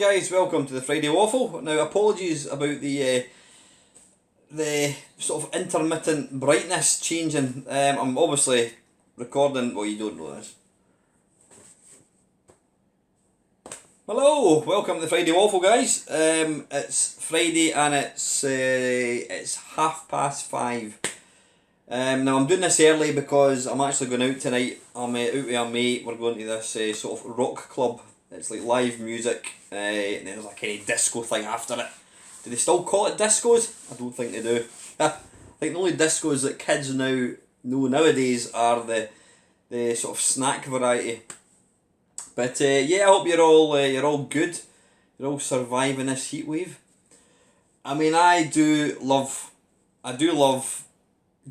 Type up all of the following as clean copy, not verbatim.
guys, welcome to the Friday Waffle. Now apologies about the sort of intermittent brightness changing. I'm obviously recording, well you don't know this. Hello, welcome to the Friday Waffle guys. It's Friday and it's 5:30. Now I'm doing this early because I'm actually going out tonight. I'm out with a mate. We're going to this sort of rock club. It's like live music, and then there's a kind of disco thing after it. Do they still call it discos? I don't think they do. I think the only discos that kids now know nowadays are the sort of snack variety. But yeah, I hope you're all good. You're all surviving this heat wave. I mean, I do love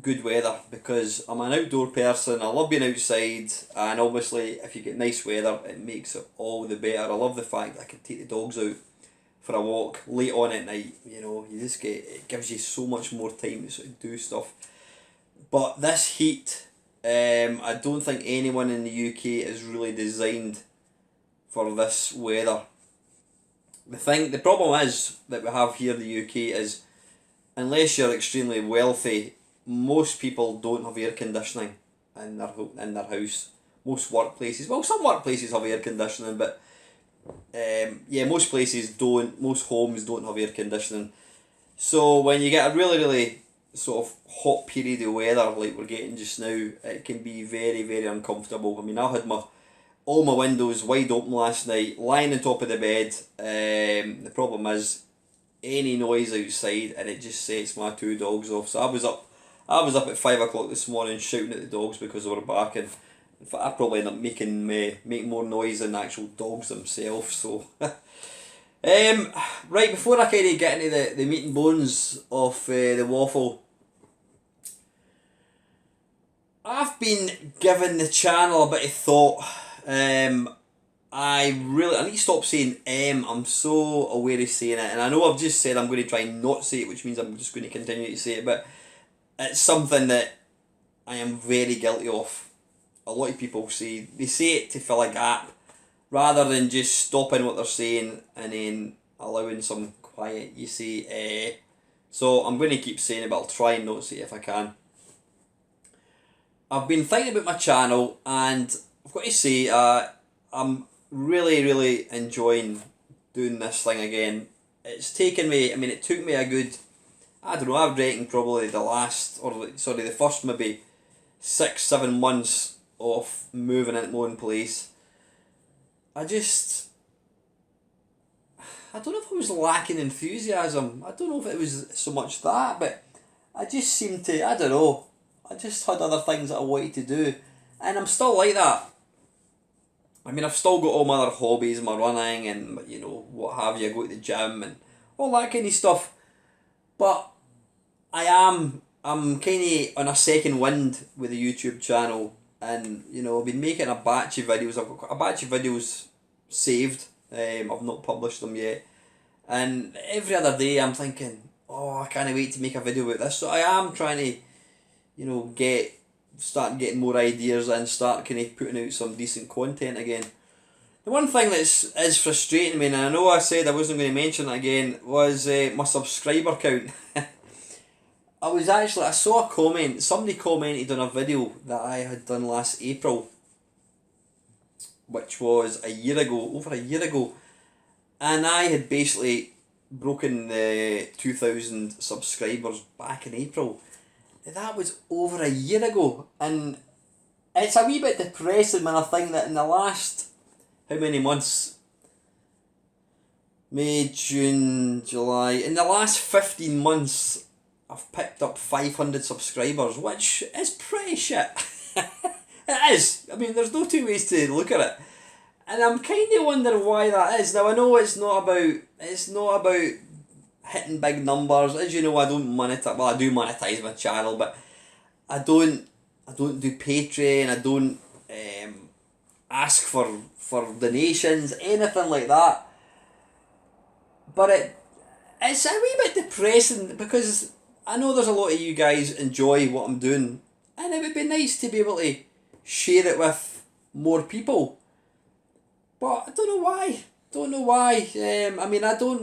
good weather because I'm an outdoor person. I love being outside, and obviously if you get nice weather it makes it all the better. I love the fact that I can take the dogs out for a walk late on at night. You know, it gives you so much more time to sort of do stuff. But this heat, I don't think anyone in the UK is really designed for this weather. The problem is that we have here in the UK is, unless you're extremely wealthy, most people don't have air conditioning in their house. Most workplaces, well, some workplaces have air conditioning, but yeah, most places don't. Most homes don't have air conditioning. So when you get a really sort of hot period of weather like we're getting just now, it can be very uncomfortable. I mean, I had all my windows wide open last night, lying on top of the bed. The problem is any noise outside and it just sets my two dogs off. So I was up at 5 o'clock this morning shouting at the dogs because they were barking. In fact, I probably ended up making more noise than the actual dogs themselves. So, right, before I kind of get into the meat and bones of the waffle, I've been giving the channel a bit of thought. I need to stop saying I'm so aware of saying it, and I know I've just said I'm going to try and not say it, which means I'm just going to continue to say it, but it's something that I am very guilty of. A lot of people say it to fill a gap rather than just stopping what they're saying and then allowing some quiet. You say so I'm going to keep saying it, but I'll try and not say it if I can. I've been thinking about my channel, and I've got to say I'm really enjoying doing this thing again. It's taken me, I mean it took me a good, I don't know, I reckon probably the first maybe 6-7 months of moving into my own place. I don't know if I was lacking enthusiasm. I don't know if it was so much that, but I just seemed to, I don't know, I just had other things that I wanted to do, and I'm still like that. I mean, I've still got all my other hobbies, my running and, you know, what have you, I go to the gym and all that kind of stuff, but I'm kind of on a second wind with the YouTube channel, and, you know, I've been making a batch of videos. I've got a batch of videos saved. I've not published them yet, and every other day I'm thinking, oh, I can't wait to make a video about this. So I am trying to, you know, start getting more ideas and start kind of putting out some decent content again. The one thing that is frustrating me, and I know I said I wasn't going to mention it again, was my subscriber count. I saw a comment, somebody commented on a video that I had done last April, which was over a year ago, and I had basically broken the 2,000 subscribers back in April. That was over a year ago, and it's a wee bit depressing when I think that in the last, how many months? May, June, July, in the last 15 months I've picked up 500 subscribers, which is pretty shit. It is. I mean, there's no two ways to look at it. And I'm kind of wondering why that is. Now, I know it's not about hitting big numbers. As you know, I don't monetize. Well, I do monetize my channel, but I don't do Patreon. I don't ask for donations, anything like that. But it's a wee bit depressing because I know there's a lot of you guys enjoy what I'm doing, and it would be nice to be able to share it with more people. But I don't know why. don't know why. I mean, I don't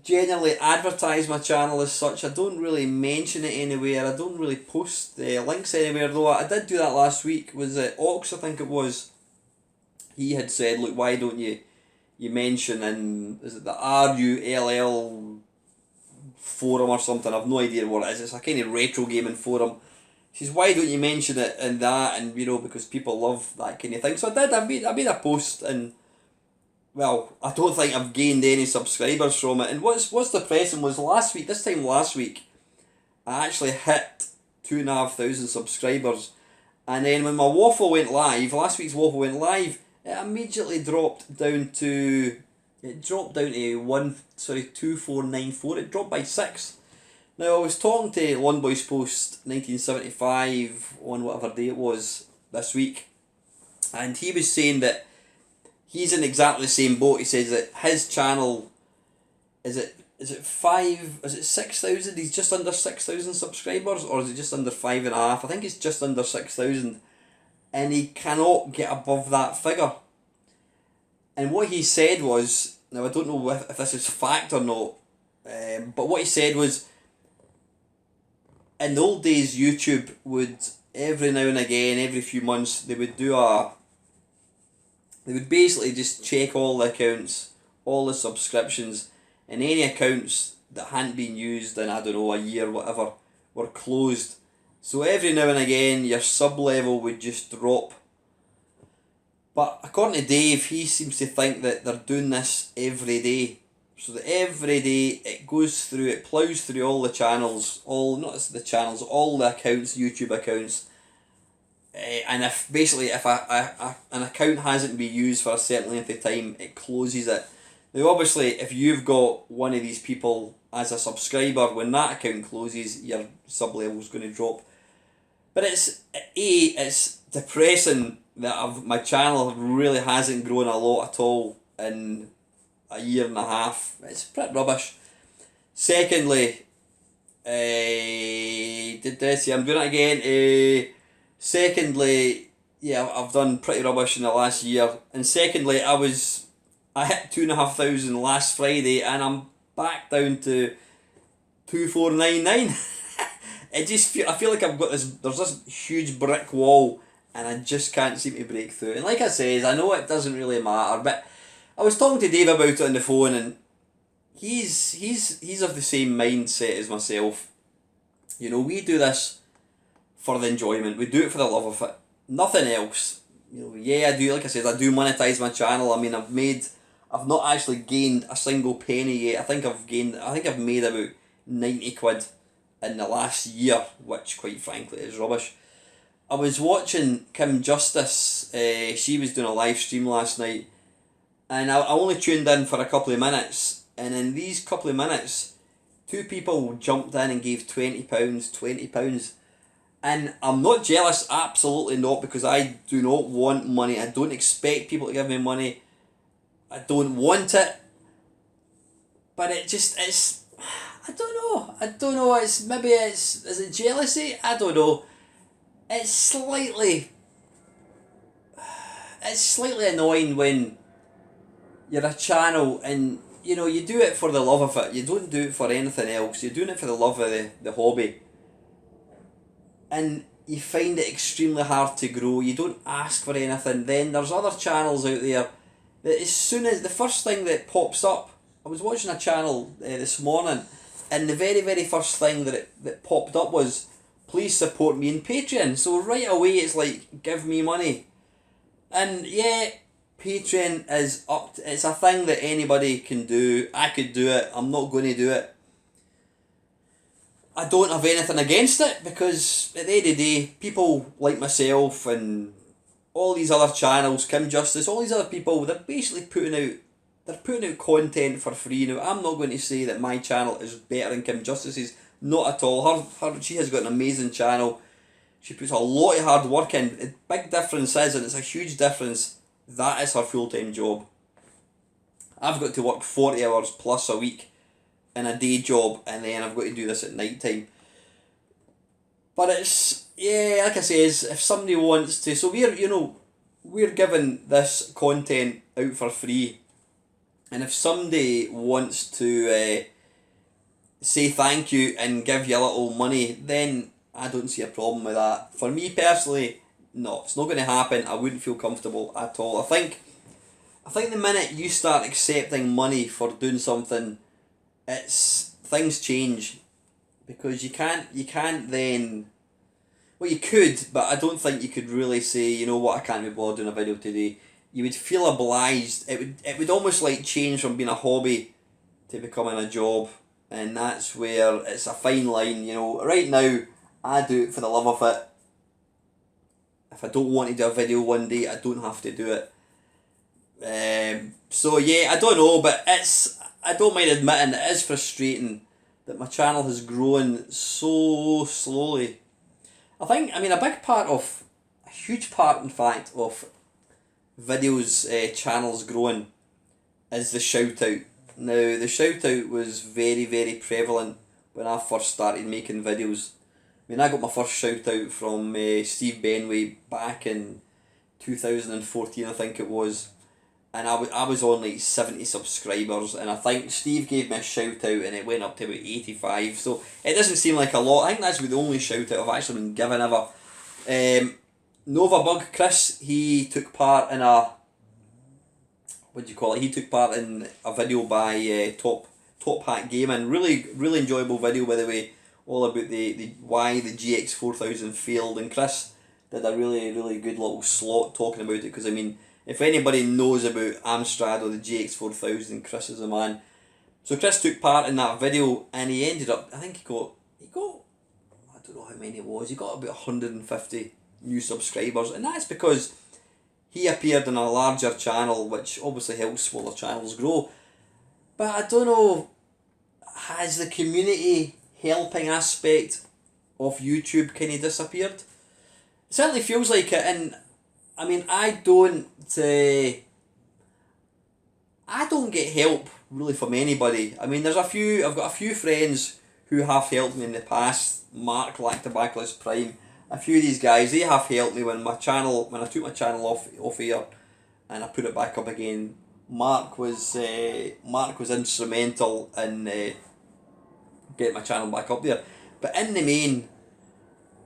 generally advertise my channel as such. I don't really mention it anywhere. I don't really post links anywhere, though I did do that last week. Was it Ox, I think it was? He had said, look, why don't you mention in, is it the RULL forum or something? I've no idea what it is. It's a kind of retro gaming forum. He says, why don't you mention it in that? And, because people love that kind of thing. So I did. I made a post, and well, I don't think I've gained any subscribers from it. And what's depressing was this time last week, I actually hit 2,500 subscribers. And then when my waffle went live, last week's waffle went live, it immediately dropped down to 2494. It dropped by 6. Now, I was talking to One Boys Post 1975 on whatever day it was this week, and he was saying that he's in exactly the same boat. He says that his channel is it 6,000? He's just under 6,000 subscribers, or is it just under 5.5? I think it's just under 6,000, and he cannot get above that figure. And what he said was, now I don't know if this is fact or not, but what he said was, in the old days, YouTube would every now and again, every few months, they would basically just check all the accounts, all the subscriptions, and any accounts that hadn't been used in, I don't know, a year, whatever, were closed. So every now and again, your sub level would just drop. But according to Dave, he seems to think that they're doing this every day. So that every day it goes through, it ploughs through all the channels, all the accounts, YouTube accounts. And if an account hasn't been used for a certain length of time, it closes it. Now obviously, if you've got one of these people as a subscriber, when that account closes, your sub level is going to drop. But it's depressing that my channel really hasn't grown a lot at all in a year and a half. It's pretty rubbish. Secondly, I'm doing it again. Secondly, yeah, I've done pretty rubbish in the last year. And secondly, I hit 2,500 last Friday, and I'm back down to 2,499. I feel like there's this huge brick wall, and I just can't seem to break through. And like I said, I know it doesn't really matter, but I was talking to Dave about it on the phone, and he's of the same mindset as myself. We do this for the enjoyment. We do it for the love of it. Nothing else. Yeah, I do. Like I said, I do monetize my channel. I mean, I've not actually gained a single penny yet. I think I've made about 90 quid in the last year, which quite frankly is rubbish. I was watching Kim Justice. She was doing a live stream last night, and I only tuned in for a couple of minutes. And in these couple of minutes, 2 people jumped in and gave £20. And I'm not jealous, absolutely not, because I do not want money. I don't expect people to give me money. I don't want it. But it's, I don't know, is it jealousy? I don't know. It's slightly annoying when you're a channel and, you do it for the love of it. You don't do it for anything else. You're doing it for the love of the hobby. And you find it extremely hard to grow. You don't ask for anything. Then there's other channels out there that as soon as the first thing that pops up, I was watching a channel this morning, and the very, very first thing that popped up was, please support me in Patreon. So right away it's like, give me money. And yeah, Patreon is it's a thing that anybody can do. I could do it. I'm not going to do it. I don't have anything against it, because at the end of the day, people like myself and all these other channels, Kim Justice, all these other people, they're basically putting out content for free. Now, I'm not going to say that my channel is better than Kim Justice's, not at all. She has got an amazing channel. She puts a lot of hard work in. The big difference is, and it's a huge difference, that is her full-time job. I've got to work 40 hours plus a week in a day job, and then I've got to do this at night time. But it's, yeah, like I say, if somebody wants to, so we're giving this content out for free, and if somebody wants to say thank you and give you a little money, then I don't see a problem with that. For me personally, no, it's not going to happen. I wouldn't feel comfortable at all. I think the minute you start accepting money for doing something, things change, because you can't then, well, you could, but I don't think you could really say, you know what, I can't be bothered doing a video today. You would feel obliged. It would almost like change from being a hobby to becoming a job, and that's where it's a fine line. You know, right now I do it for the love of it. If I don't want to do a video one day, I don't have to do it. So yeah, I don't know, but I don't mind admitting it is frustrating that my channel has grown so slowly. I mean, a huge part in fact of videos channels growing is the shout out. Now, the shout out was very, very prevalent when I first started making videos. I mean, I got my first shout out from Steve Benway back in 2014, I think it was. And I was on like 70 subscribers, and I think Steve gave me a shout out and it went up to about 85. So it doesn't seem like a lot. I think that's the only shout out I've actually been given ever. Nova Bug Chris, he took part in a, what do you call it? He took part in a video by Top Hat Gaming. Really enjoyable video, by the way, all about the why the GX4000 failed, and Chris did a really good little slot talking about it, because I mean, if anybody knows about Amstrad or the GX4000, Chris is the man. So Chris took part in that video, and he ended up, I think he got I don't know how many it was, he got about 150 new subscribers, and that's because he appeared on a larger channel, which obviously helps smaller channels grow. But I don't know, has the community helping aspect of YouTube kind of disappeared? It certainly feels like it, and I mean, I don't get help really from anybody. I mean, I've got a few friends who have helped me in the past. Mark Lactobacillus Prime, a few of these guys, they have helped me when I took my channel off air and I put it back up again. Mark was instrumental in getting my channel back up there. But in the main,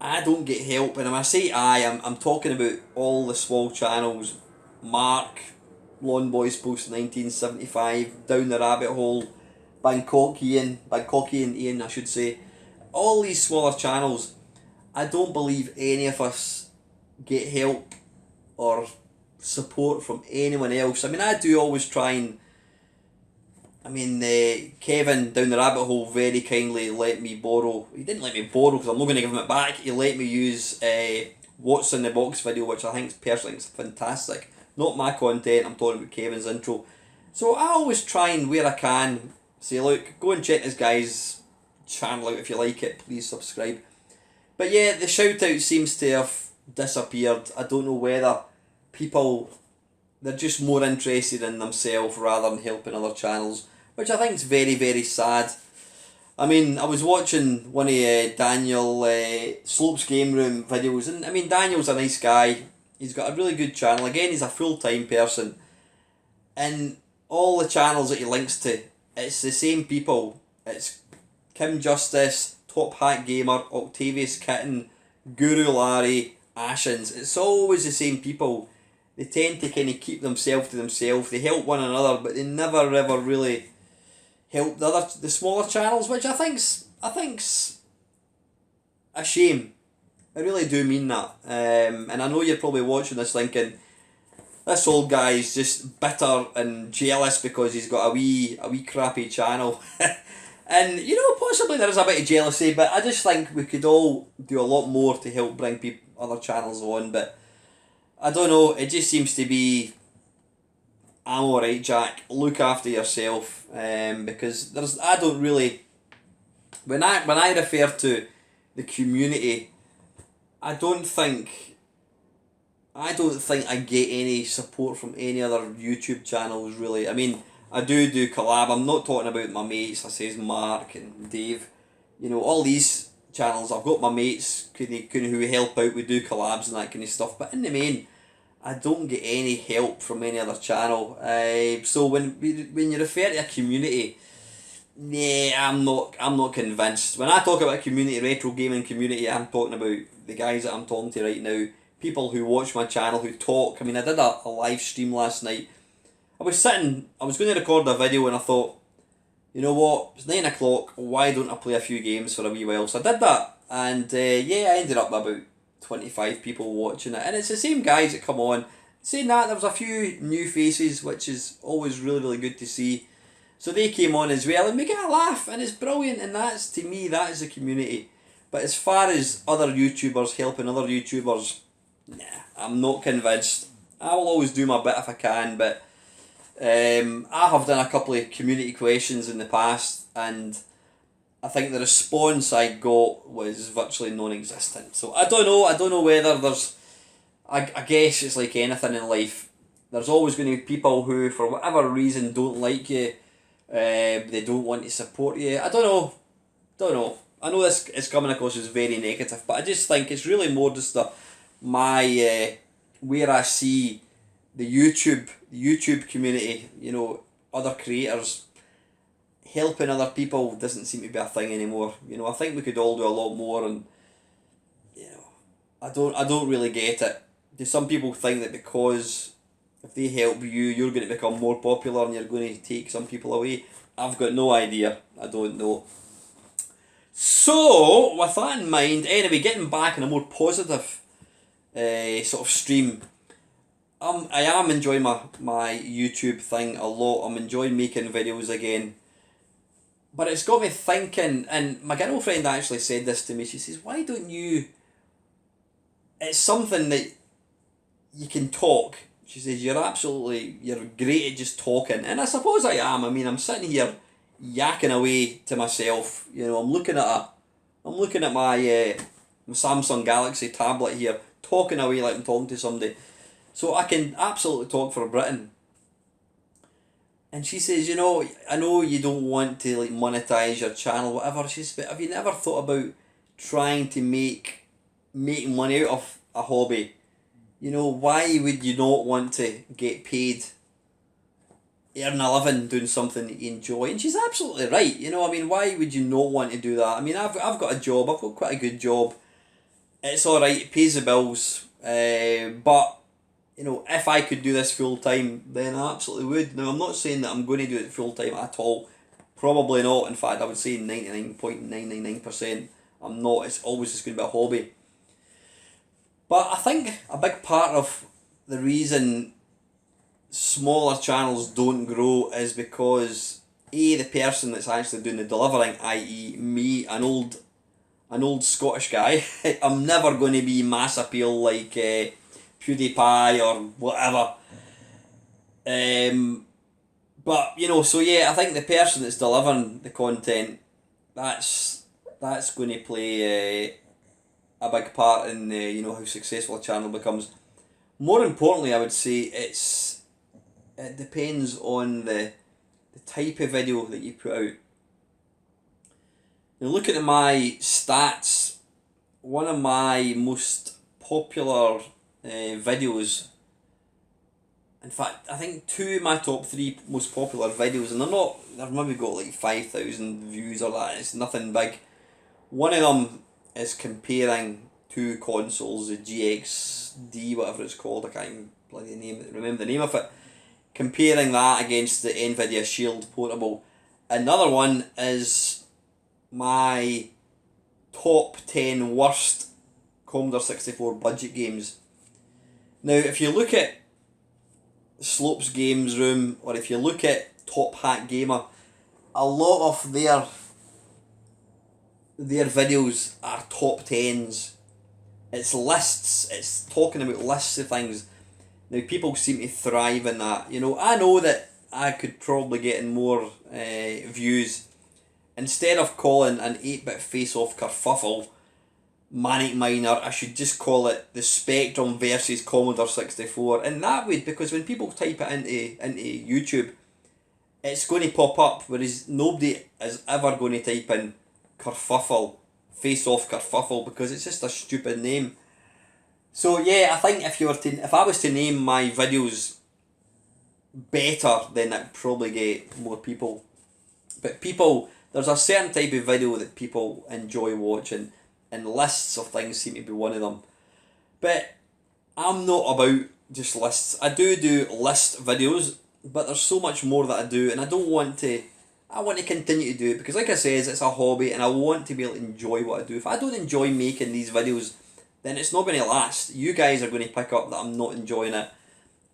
I don't get help, and when I say I'm talking about all the small channels. Mark, Lawn Boys Post 1975, Down the Rabbit Hole, Bangkokian Ian, I should say. All these smaller channels, I don't believe any of us get help or support from anyone else. I mean, I do always try and, Kevin Down the Rabbit Hole very kindly let me borrow, he didn't let me borrow because I'm not going to give him it back, he let me use What's in the Box video, which I think personally is fantastic. Not my content, I'm talking about Kevin's intro. So I always try and, where I can, say, look, go and check this guy's channel out if you like it, please subscribe. But yeah, the shout out seems to have disappeared. I don't know whether people, they're just more interested in themselves rather than helping other channels, which I think is very, very sad. I mean, I was watching one of Daniel Slope's Game Room videos, and I mean, Daniel's a nice guy. He's got a really good channel. Again, he's a full-time person. And all the channels that he links to, it's the same people. It's Kim Justice, Top Hat Gamer, Octavius Kitten, Guru Larry, Ashens. It's always the same people. They tend to kind of keep themselves to themselves. They help one another, but they never ever really help the smaller channels, which I think's a shame. I really do mean that. And I know you're probably watching this thinking, this old guy's just bitter and jealous because he's got a wee crappy channel. And you know, possibly there is a bit of jealousy, but I just think we could all do a lot more to help bring other channels on. But I don't know, it just seems to be, I'm alright, Jack, look after yourself, because I don't really, when I refer to the community, I don't think I get any support from any other YouTube channels really. I mean, I do collab. I'm not talking about my mates, I says Mark and Dave. You know, all these channels, I've got my mates who help out, we do collabs and that kind of stuff. But in the main, I don't get any help from any other channel. So when you refer to a community, nah, I'm not convinced. When I talk about a community, retro gaming community, I'm talking about the guys that I'm talking to right now. People who watch my channel, who talk. I mean, I did a live stream last night. I was going to record a video, and I thought, you know what, it's 9 o'clock, why don't I play a few games for a wee while? So I did that, and yeah, I ended up with about 25 people watching it, and it's the same guys that come on. Saying that, there was a few new faces, which is always really, really good to see. So they came on as well, and we get a laugh, and it's brilliant, and that's, to me, that is the community. But as far as other YouTubers helping other YouTubers, nah, I'm not convinced. I will always do my bit if I can, but I have done a couple of community questions in the past, and I think the response I got was virtually non-existent. So I don't know whether there's, I guess it's like anything in life. There's always going to be people who, for whatever reason, don't like you. They don't want to support you. I don't know. I know this is coming across as very negative, but I just think it's really more just my where I see the YouTube community, you know, other creators helping other people doesn't seem to be a thing anymore. You know, I think we could all do a lot more, and you know, I don't really get it. Do some people think that because if they help you, you're going to become more popular and you're going to take some people away? I've got no idea. I don't know. So, with that in mind, anyway, getting back in a more positive sort of stream, I am enjoying my YouTube thing a lot. I'm enjoying making videos again. But it's got me thinking, and my girlfriend actually said this to me. She says, why don't you... It's something that you can talk. She says, you're great at just talking. And I suppose I am. I mean, I'm sitting here yakking away to myself. You know, I'm looking at my Samsung Galaxy tablet here, talking away like I'm talking to somebody. So I can absolutely talk for Britain. And she says, you know, I know you don't want to like monetize your channel, whatever. She says, but have you never thought about trying to make money out of a hobby? You know, why would you not want to get paid, earn a living doing something that you enjoy? And she's absolutely right. You know, I mean, why would you not want to do that? I mean, I've got a job. I've got quite a good job. It's all right. It pays the bills. But you know, if I could do this full time, then I absolutely would. Now, I'm not saying that I'm going to do it full time at all. Probably not. In fact, I would say 99.999% I'm not. It's always just going to be a hobby. But I think a big part of the reason smaller channels don't grow is because the person that's actually doing the delivering, i.e. me, an old Scottish guy, I'm never going to be mass appeal like PewDiePie or whatever. But you know, so yeah, I think the person that's delivering the content, that's going to play a big part in you know, how successful a channel becomes. More importantly, I would say it depends on the type of video that you put out. Now, looking at my stats, one of my most popular videos, in fact, I think 2 of my top 3 most popular videos, and they've maybe got like 5,000 views or that, it's nothing big. One of them is comparing 2 consoles, the GXD, whatever it's called, I can't even remember the name of it, comparing that against the Nvidia Shield Portable. Another one is my top 10 worst Commodore 64 budget games. Now, if you look at Slope's Games Room, or if you look at Top Hat Gamer, a lot of their videos are top 10s. It's lists, it's talking about lists of things. Now, people seem to thrive in that. You know, I know that I could probably get in more views. Instead of calling an 8-bit face-off kerfuffle Manic Miner, I should just call it the Spectrum versus Commodore 64. And that would, because when people type it into YouTube, it's going to pop up, whereas nobody is ever going to type in kerfuffle, face-off kerfuffle, because it's just a stupid name. So yeah, I think if I was to name my videos better, then it'd probably get more people. But there's a certain type of video that people enjoy watching, and lists of things seem to be one of them. But I'm not about just lists. I do list videos, but there's so much more that I do, and I don't want to. I want to continue to do it because, like I says, it's a hobby, and I want to be able to enjoy what I do. If I don't enjoy making these videos, then it's not going to last. You guys are going to pick up that I'm not enjoying it,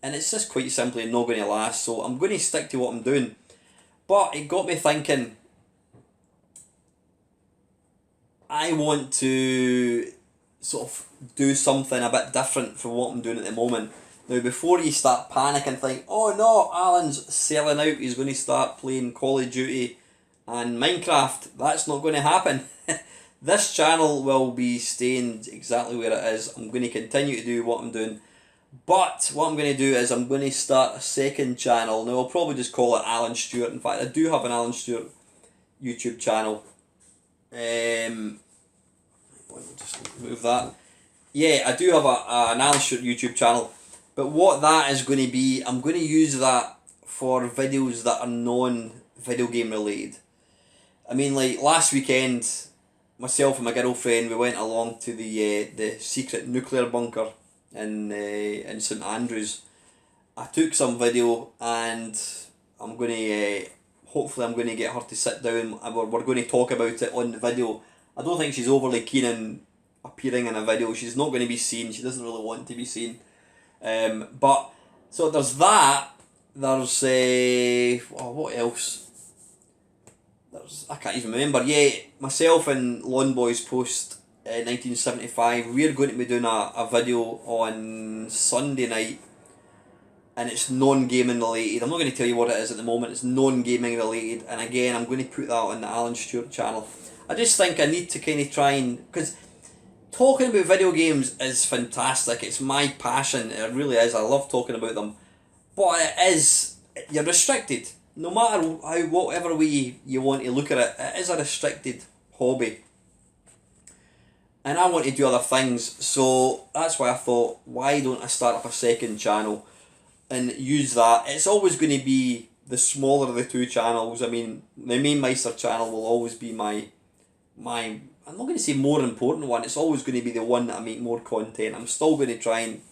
and it's just quite simply not going to last. So I'm going to stick to what I'm doing. But it got me thinking. I want to sort of do something a bit different from what I'm doing at the moment. Now, before you start panicking, think, oh no, Alan's selling out, he's going to start playing Call of Duty and Minecraft. That's not going to happen. This channel will be staying exactly where it is. I'm going to continue to do what I'm doing. But what I'm going to do is I'm going to start a second channel. Now, I'll probably just call it Alan Stewart. In fact, I do have an Alan Stewart YouTube channel. We'll just move that. Yeah, I do have an Alan Stewart YouTube channel. But what that is going to be, I'm going to use that for videos that are non-video game related. I mean, like last weekend, myself and my girlfriend, we went along to the secret nuclear bunker in St Andrews. I took some video, and I'm going to hopefully I'm going to get her to sit down, and we're going to talk about it on the video. I don't think she's overly keen on appearing in a video. She's not going to be seen. She doesn't really want to be seen. But so there's that. There's what else? I can't even remember. Yeah, myself and Lawn Boys Post 1975. We're going to be doing a video on Sunday night, and it's non-gaming related. I'm not going to tell you what it is at the moment. It's non-gaming related, and again, I'm going to put that on the Alan Stewart channel. I just think I need to kind of try and, because talking about video games is fantastic. It's my passion. It really is. I love talking about them, but you're restricted. No matter whatever way you want to look at it, it is a restricted hobby. And I want to do other things, so that's why I thought, why don't I start up a second channel and use that? It's always going to be the smaller of the two channels. I mean, the main Meister channel will always be my I'm not going to say more important one. It's always going to be the one that I make more content. I'm still going to try and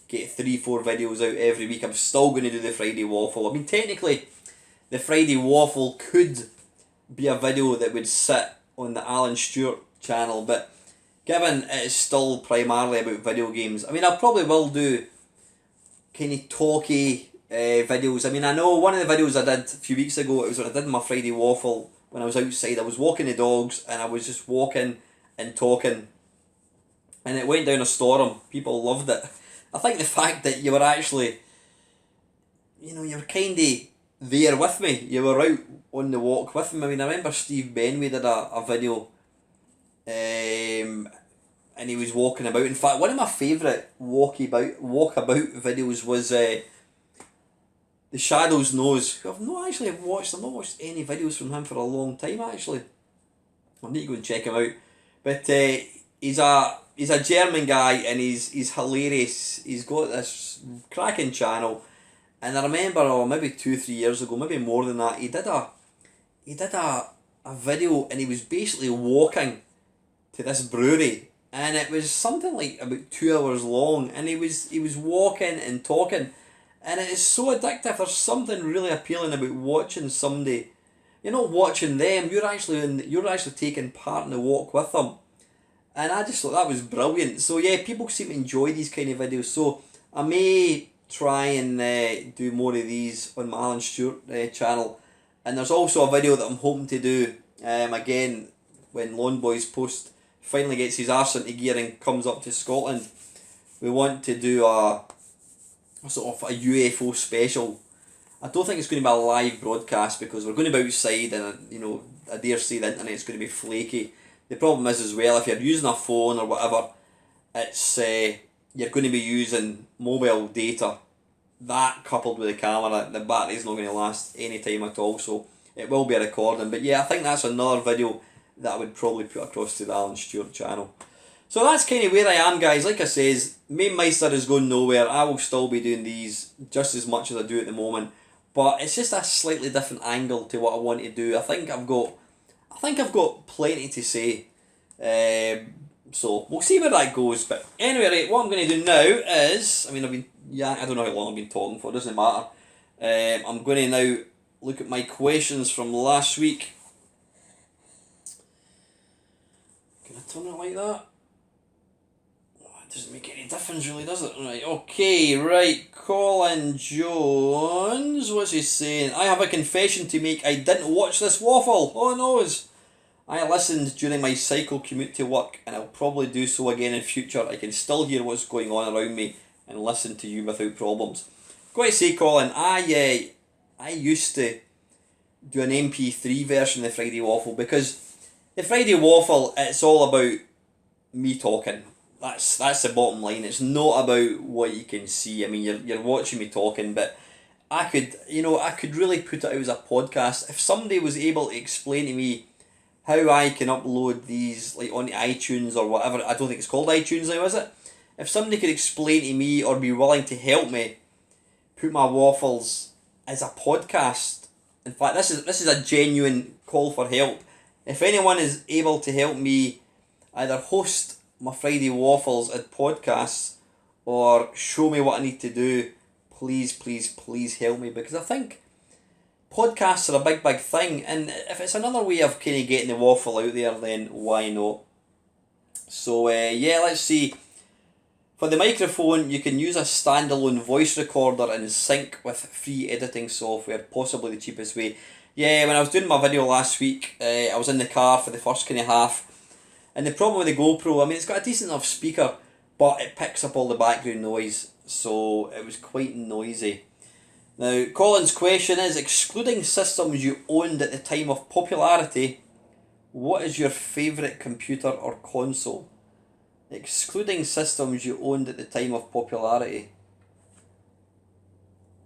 get 3-4 videos out every week. I'm still going to do the Friday Waffle. I mean, technically, the Friday Waffle could be a video that would sit on the Alan Stewart channel, but given it is still primarily about video games, I mean, I probably will do kind of talky videos. I mean, I know one of the videos I did a few weeks ago, it was when I did my Friday Waffle when I was outside. I was walking the dogs, and I was just walking and talking, and it went down a storm. People loved it. I think the fact that you were actually, you were kind of there with me. You were out on the walk with me. I mean, I remember Steve Benway did a video, and he was walking about. In fact, one of my favourite walkabout videos was The Shadow's Nose, who I've not watched any videos from him for a long time actually. I need to go and check him out. But he's a German guy, and he's hilarious. He's got this cracking channel, and I remember maybe 2-3 years ago, maybe more than that, he did a video, and he was basically walking to this brewery, and it was something like about 2 hours long, and he was walking and talking. And it is so addictive. There's something really appealing about watching somebody. You're not watching them. You're actually taking part in the walk with them. And I just thought that was brilliant. So yeah, people seem to enjoy these kind of videos. So I may try and do more of these on my Alan Stewart channel. And there's also a video that I'm hoping to do again when Lawn Boys Post finally gets his arse into gear and comes up to Scotland. We want to do a sort of a UFO special. I don't think it's going to be a live broadcast because we're going to be outside, and I dare say the internet's going to be flaky. The problem is as well, if you're using a phone or whatever, it's you're going to be using mobile data. That coupled with the camera, the battery's not going to last any time at all, so it will be a recording. But yeah, I think that's another video that I would probably put across to the Alan Stewart channel. So that's kind of where I am, guys. Like I says, Main Meister is going nowhere. I will still be doing these just as much as I do at the moment, but it's just a slightly different angle to what I want to do. I think I've got plenty to say. So we'll see where that goes. But anyway, right, what I'm going to do now is, I don't know how long I've been talking for. Doesn't matter. I'm going to now look at my questions from last week. Can I turn it like that? It doesn't make any difference really, does it? Right, okay, right. Colin Jones, what's he saying? I have a confession to make. I didn't watch this waffle. Oh no. I listened during my cycle commute to work, and I'll probably do so again in future. I can still hear what's going on around me and listen to you without problems. Got to say, Colin, I used to do an MP3 version of the Friday Waffle, because the Friday Waffle, it's all about me talking. That's the bottom line. It's not about what you can see. I mean, you're watching me talking, but I could really put it out as a podcast. If somebody was able to explain to me how I can upload these like onto iTunes or whatever, I don't think it's called iTunes now, is it? If somebody could explain to me or be willing to help me put my waffles as a podcast, in fact, this is a genuine call for help. If anyone is able to help me either host my Friday Waffles at podcasts or show me what I need to do, please, please, please help me, because I think podcasts are a big thing, and if it's another way of kind of getting the waffle out there, then why not? So let's see. For the microphone, you can use a standalone voice recorder and sync with free editing software, possibly the cheapest way. Yeah, when I was doing my video last week, I was in the car for the first kind of half, and the problem with the GoPro, I mean, it's got a decent enough speaker, but it picks up all the background noise, so it was quite noisy. Now, Colin's question is, excluding systems you owned at the time of popularity, what is your favourite computer or console? Excluding systems you owned at the time of popularity.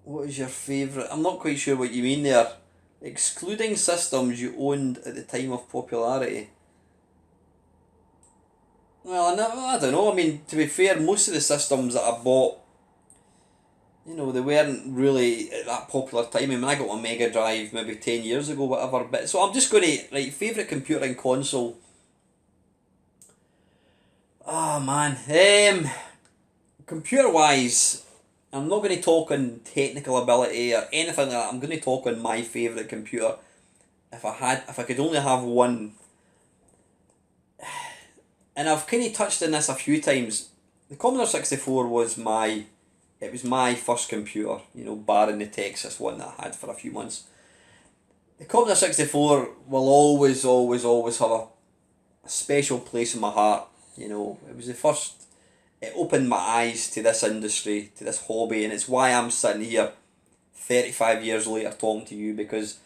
What is your favourite? I'm not quite sure what you mean there. Excluding systems you owned at the time of popularity. Well, I don't know. I mean, to be fair, most of the systems that I bought, they weren't really at that popular time. I mean, I got my Mega Drive maybe 10 years ago, whatever. But so I'm just going to, right, favourite computer and console. Oh, man. Computer-wise, I'm not going to talk on technical ability or anything like that. I'm going to talk on my favourite computer. If I could only have one. And I've kind of touched on this a few times. The Commodore 64 was my first computer, barring the Texas one that I had for a few months. The Commodore 64 will always have a special place in my heart. It was the first, it opened my eyes to this industry, to this hobby, and it's why I'm sitting here 35 years later talking to you, because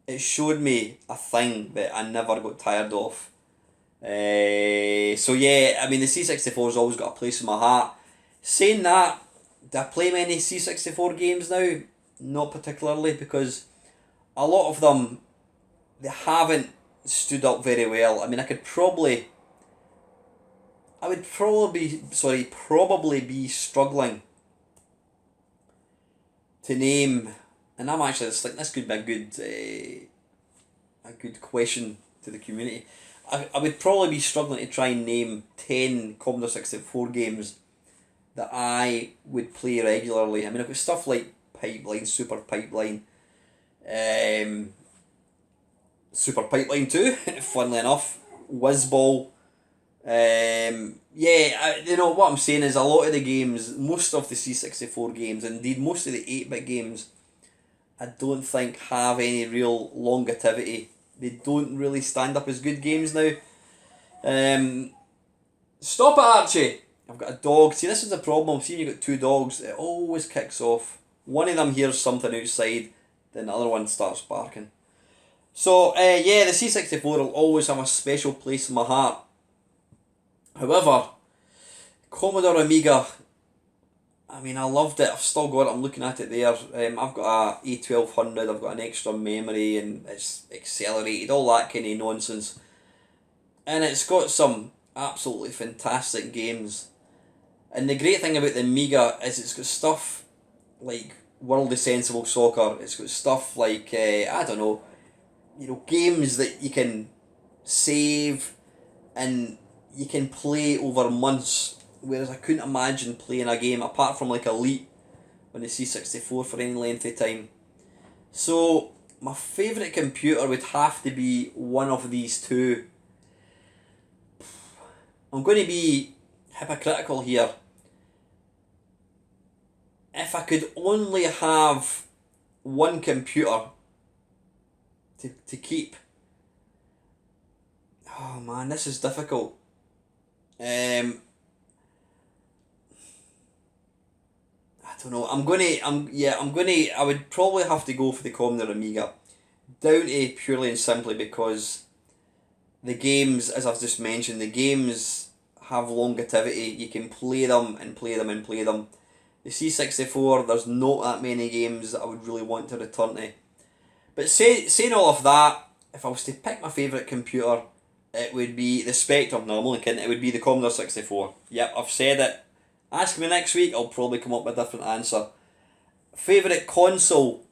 it showed me a thing that I never got tired of. So yeah, I mean, the C64's always got a place in my heart. Saying that, do I play many C64 games now? Not particularly, because a lot of them, they haven't stood up very well. I mean, I would probably be struggling to name, and I'm actually just like, this could be a good question to the community. I would probably be struggling to try and name 10 Commodore 64 games that I would play regularly. I mean, I've got stuff like Pipeline, Super Pipeline 2, funnily enough, Whizball. What I'm saying is a lot of the games, most of the C64 games, indeed most of the 8-bit games, I don't think have any real longevity. They don't really stand up as good games now. Stop it, Archie! I've got a dog. See, this is the problem. See, you've got two dogs, it always kicks off. One of them hears something outside, then the other one starts barking. So, the C64 will always have a special place in my heart. However, Commodore Amiga, I mean, I loved it. I've still got it. I'm looking at it there. I've got a A1200. I've got an extra memory, and it's accelerated. All that kind of nonsense. And it's got some Absolutely fantastic games. And the great thing about the Amiga is it's got stuff like World of Sensible Soccer. It's got stuff like I don't know, games that you can save and you can play over months. Whereas I couldn't imagine playing a game apart from like Elite on the C64 for any length of time. So my favourite computer would have to be one of these two. I'm going to be hypocritical here. If I could only have one computer to keep, oh man, this is difficult. I don't know. I would probably have to go for the Commodore Amiga, down to purely and simply because the games, as I've just mentioned, the games have longevity. You can play them and play them and play them. The C64, there's not that many games that I would really want to return to. But saying all of that, if I was to pick my favourite computer, it would be the Spectrum. No, I'm only kidding. It would be the Commodore 64. Yep, I've said it. Ask me next week, I'll probably come up with a different answer. Favourite console?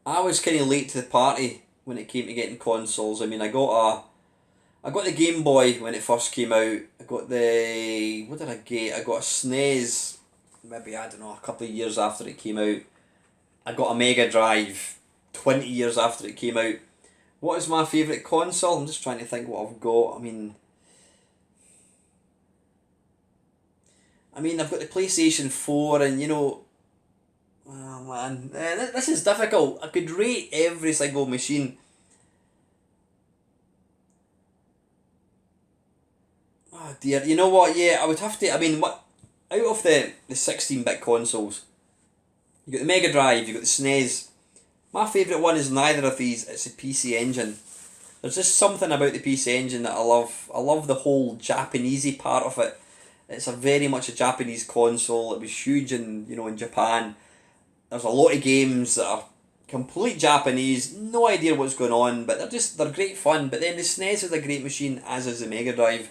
I was kind of late to the party when it came to getting consoles. I mean, I got the Game Boy when it first came out. I got what did I get? I got a SNES, maybe, I don't know, a couple of years after it came out. I got a Mega Drive 20 years after it came out. What is my favourite console? I'm just trying to think what I've got. I've got the PlayStation 4 and oh man, this is difficult. I could rate every single machine. Oh dear, you know what? Yeah, I would have to. What out of the 16-bit consoles, you got the Mega Drive, you got the SNES. My favourite one is neither of these. It's a PC Engine. There's just something about the PC Engine that I love. I love the whole Japanesey part of it. It's a very much a Japanese console. It was huge in Japan. There's a lot of games that are complete Japanese, no idea what's going on, but they're great fun. But then the SNES is a great machine, as is the Mega Drive.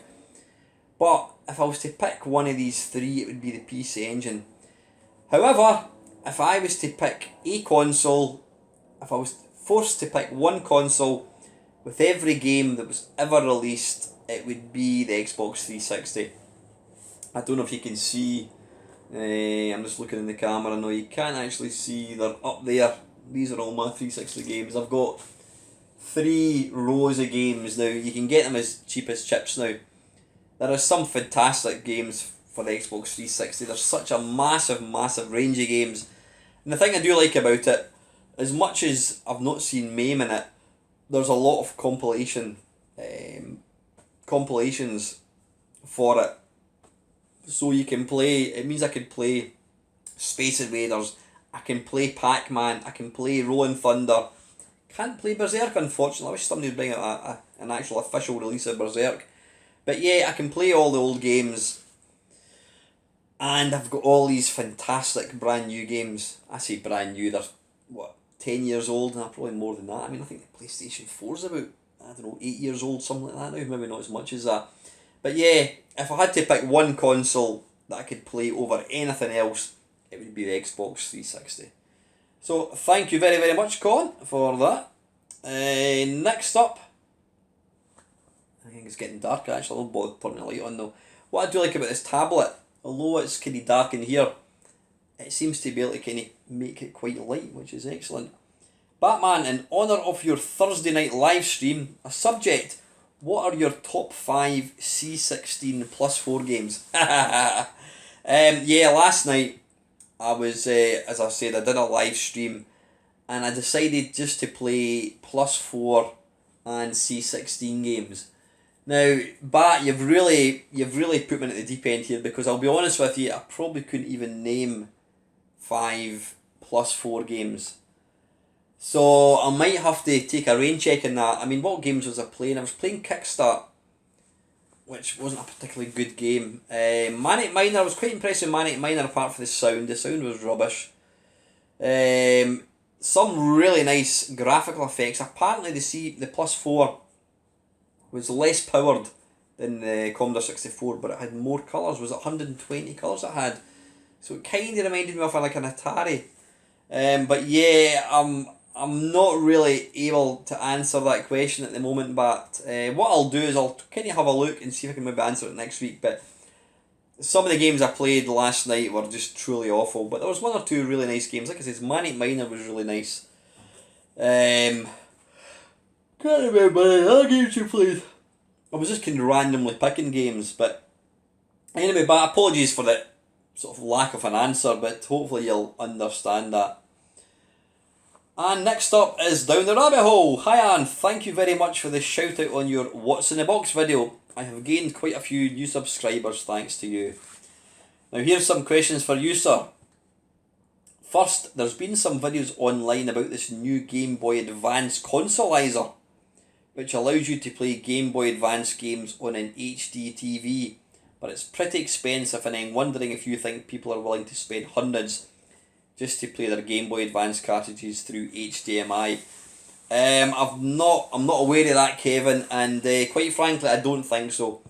But if I was to pick one of these three, it would be the PC Engine. However, if I was to pick a console, if I was forced to pick one console with every game that was ever released, it would be the Xbox 360. I don't know if you can see. I'm just looking in the camera. No, you can't actually see. They're up there. These are all my 360 games. I've got 3 rows of games now. You can get them as cheap as chips now. There are some fantastic games for the Xbox 360. There's such a massive, massive range of games. And the thing I do like about it, as much as I've not seen MAME in it, there's a lot of compilations for it. So you can play, it means I could play Space Invaders, I can play Pac-Man, I can play Rolling Thunder. Can't play Berserk, unfortunately. I wish somebody would bring out an actual official release of Berserk. But yeah, I can play all the old games. And I've got all these fantastic brand new games. I say brand new, they're 10 years old, and probably more than that. I think the PlayStation 4's about, 8 years old, something like that now. Maybe not as much as that. But yeah, if I had to pick one console that I could play over anything else, it would be the Xbox 360. So thank you very, very much, Colin, for that. Next up, I think it's getting dark actually, I won't bother turning the light on though. What I do like about this tablet, although it's kind of dark in here, it seems to be able to kind of make it quite light, which is excellent. Batman, in honour of your Thursday night live stream, a subject: what are your top 5 C16 plus 4 games? Yeah, last night I was, as I said, I did a live stream and I decided just to play plus 4 and C16 games. Now, Bat, you've really put me at the deep end here, because I'll be honest with you, I probably couldn't even name 5 plus 4 games. So I might have to take a rain check in that. What games was I playing? I was playing Kickstart, which wasn't a particularly good game. Manic Miner, I was quite impressed with Manic Miner apart from the sound. The sound was rubbish. Some really nice graphical effects. Apparently the plus 4 was less powered than the Commodore 64, but it had more colours. Was it 120 colours it had? So it kind of reminded me of like an Atari. But yeah, I'm not really able to answer that question at the moment, but what I'll do is I'll kind of have a look and see if I can maybe answer it next week. But some of the games I played last night were just truly awful, but there was one or two really nice games. Like I said, Manic Miner was really nice. Can't remember any other games you played. I was just kind of randomly picking games, but anyway, but apologies for the sort of lack of an answer, but hopefully you'll understand that. And next up is Down the Rabbit Hole. Hi Anne, thank you very much for the shout out on your What's in the Box video. I have gained quite a few new subscribers thanks to you. Now here's some questions for you, sir. First, there's been some videos online about this new Game Boy Advance consolizer, which allows you to play Game Boy Advance games on an HD TV, but it's pretty expensive, and I'm wondering if you think people are willing to spend hundreds just to play their Game Boy Advance cartridges through HDMI. I'm not aware of that, Kevin, and quite frankly, I don't think so.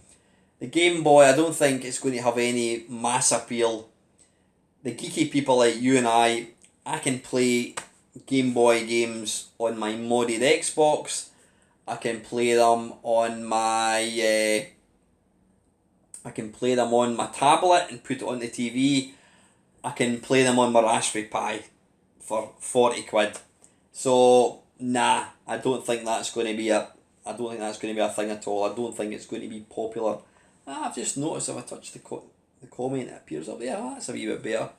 The Game Boy, I don't think it's going to have any mass appeal. The geeky people like you and I can play Game Boy games on my modded Xbox. I can play them on my tablet and put it on the TV. I can play them on my Raspberry Pi for 40 quid. So nah, I don't think that's going to be a thing at all. I don't think it's going to be popular. I've just noticed if I touch the comment, it appears up there. That's a wee bit better.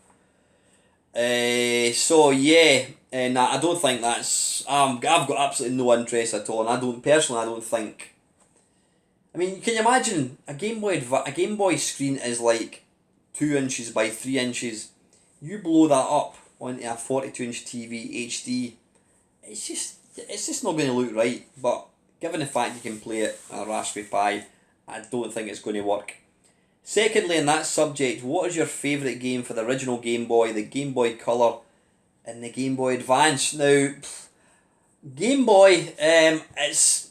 So yeah, nah, I don't think that's. I've got absolutely no interest at all, and I don't think. I mean, can you imagine a Game Boy screen is like 2 inches by 3 inches. You blow that up onto a 42-inch TV HD. It's just not going to look right. But given the fact you can play it on a Raspberry Pi, I don't think it's going to work. Secondly, in that subject, what is your favourite game for the original Game Boy, the Game Boy Color, and the Game Boy Advance? Now, Game Boy, there's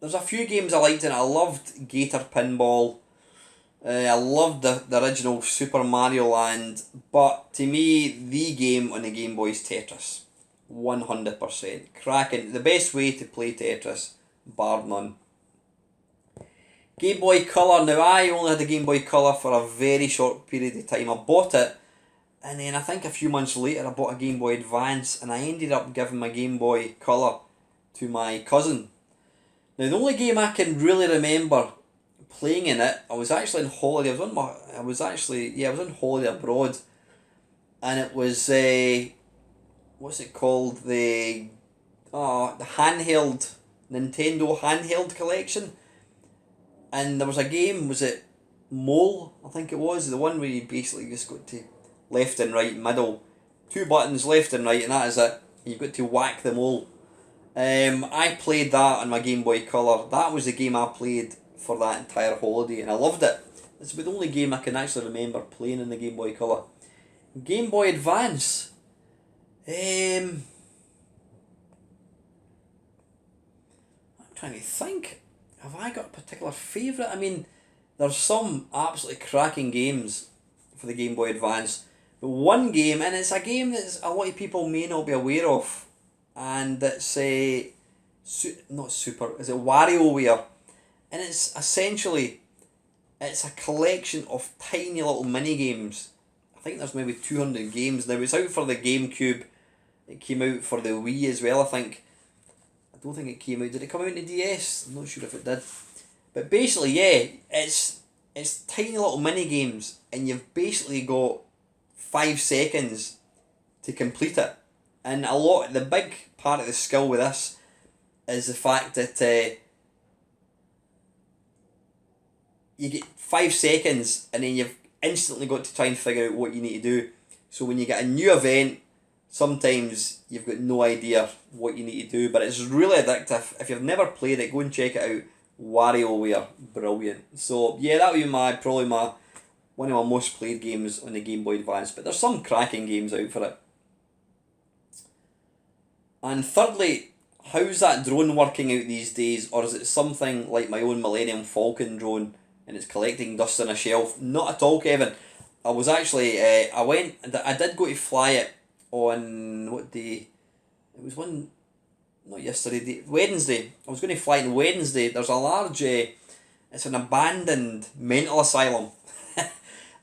a few games I liked in it. I loved Gator Pinball. I loved the original Super Mario Land, but to me, the game on the Game Boy is Tetris. 100%. Cracking. The best way to play Tetris, bar none. Game Boy Color. Now, I only had the Game Boy Color for a very short period of time. I bought it, and then I think a few months later I bought a Game Boy Advance, and I ended up giving my Game Boy Color to my cousin. Now, the only game I can really remember playing in it, I was actually on holiday. I was on holiday abroad, and it was what's it called, the handheld Nintendo handheld collection, and there was a game. Was it Mole? I think it was the one where you basically just got to left and right, middle, 2 buttons left and right, and that is it. You've got to whack the mole. I played that on my Game Boy Color. That was the game I played for that entire holiday, and I loved it. It's the only game I can actually remember playing in the Game Boy Color. Game Boy Advance. I'm trying to think. Have I got a particular favourite? I mean, there's some absolutely cracking games for the Game Boy Advance. But one game, and it's a game that a lot of people may not be aware of, and it's not Super, is it WarioWare? And it's essentially, it's a collection of tiny little mini games. I think there's maybe 200 games now. It's out for the GameCube. It came out for the Wii as well, I think. I don't think it came out. Did it come out in the DS? I'm not sure if it did. But basically, yeah, it's tiny little mini games, and you've basically got 5 seconds to complete it. And the big part of the skill with this is the fact that you get 5 seconds, and then you've instantly got to try and figure out what you need to do. So when you get a new event, sometimes you've got no idea what you need to do, but it's really addictive. If you've never played it, go and check it out. WarioWare, brilliant. So yeah, that would be probably one of my most played games on the Game Boy Advance, but there's some cracking games out for it. And thirdly, how's that drone working out these days, or is it something like my own Millennium Falcon drone and it's collecting dust on a shelf? Not at all, Kevin. I was actually, I did go to fly it on, what day? It was one, not yesterday, Wednesday. I was going to fly it on Wednesday. There's a large, it's an abandoned mental asylum.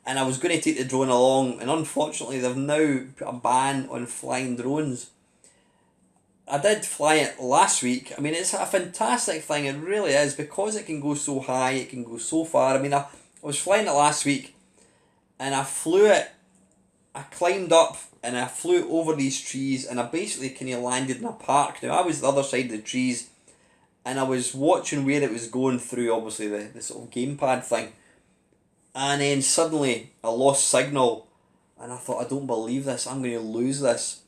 And I was going to take the drone along, and unfortunately they've now put a ban on flying drones. I did fly it last week. I mean, it's a fantastic thing, it really is, because it can go so high, it can go so far. I mean, I was flying it last week, and I flew it, I climbed up, and I flew over these trees, and I basically kind of landed in a park. Now, I was the other side of the trees, and I was watching where it was going through, obviously, the sort of gamepad thing. And then suddenly I lost signal, and I thought, I don't believe this, I'm going to lose this.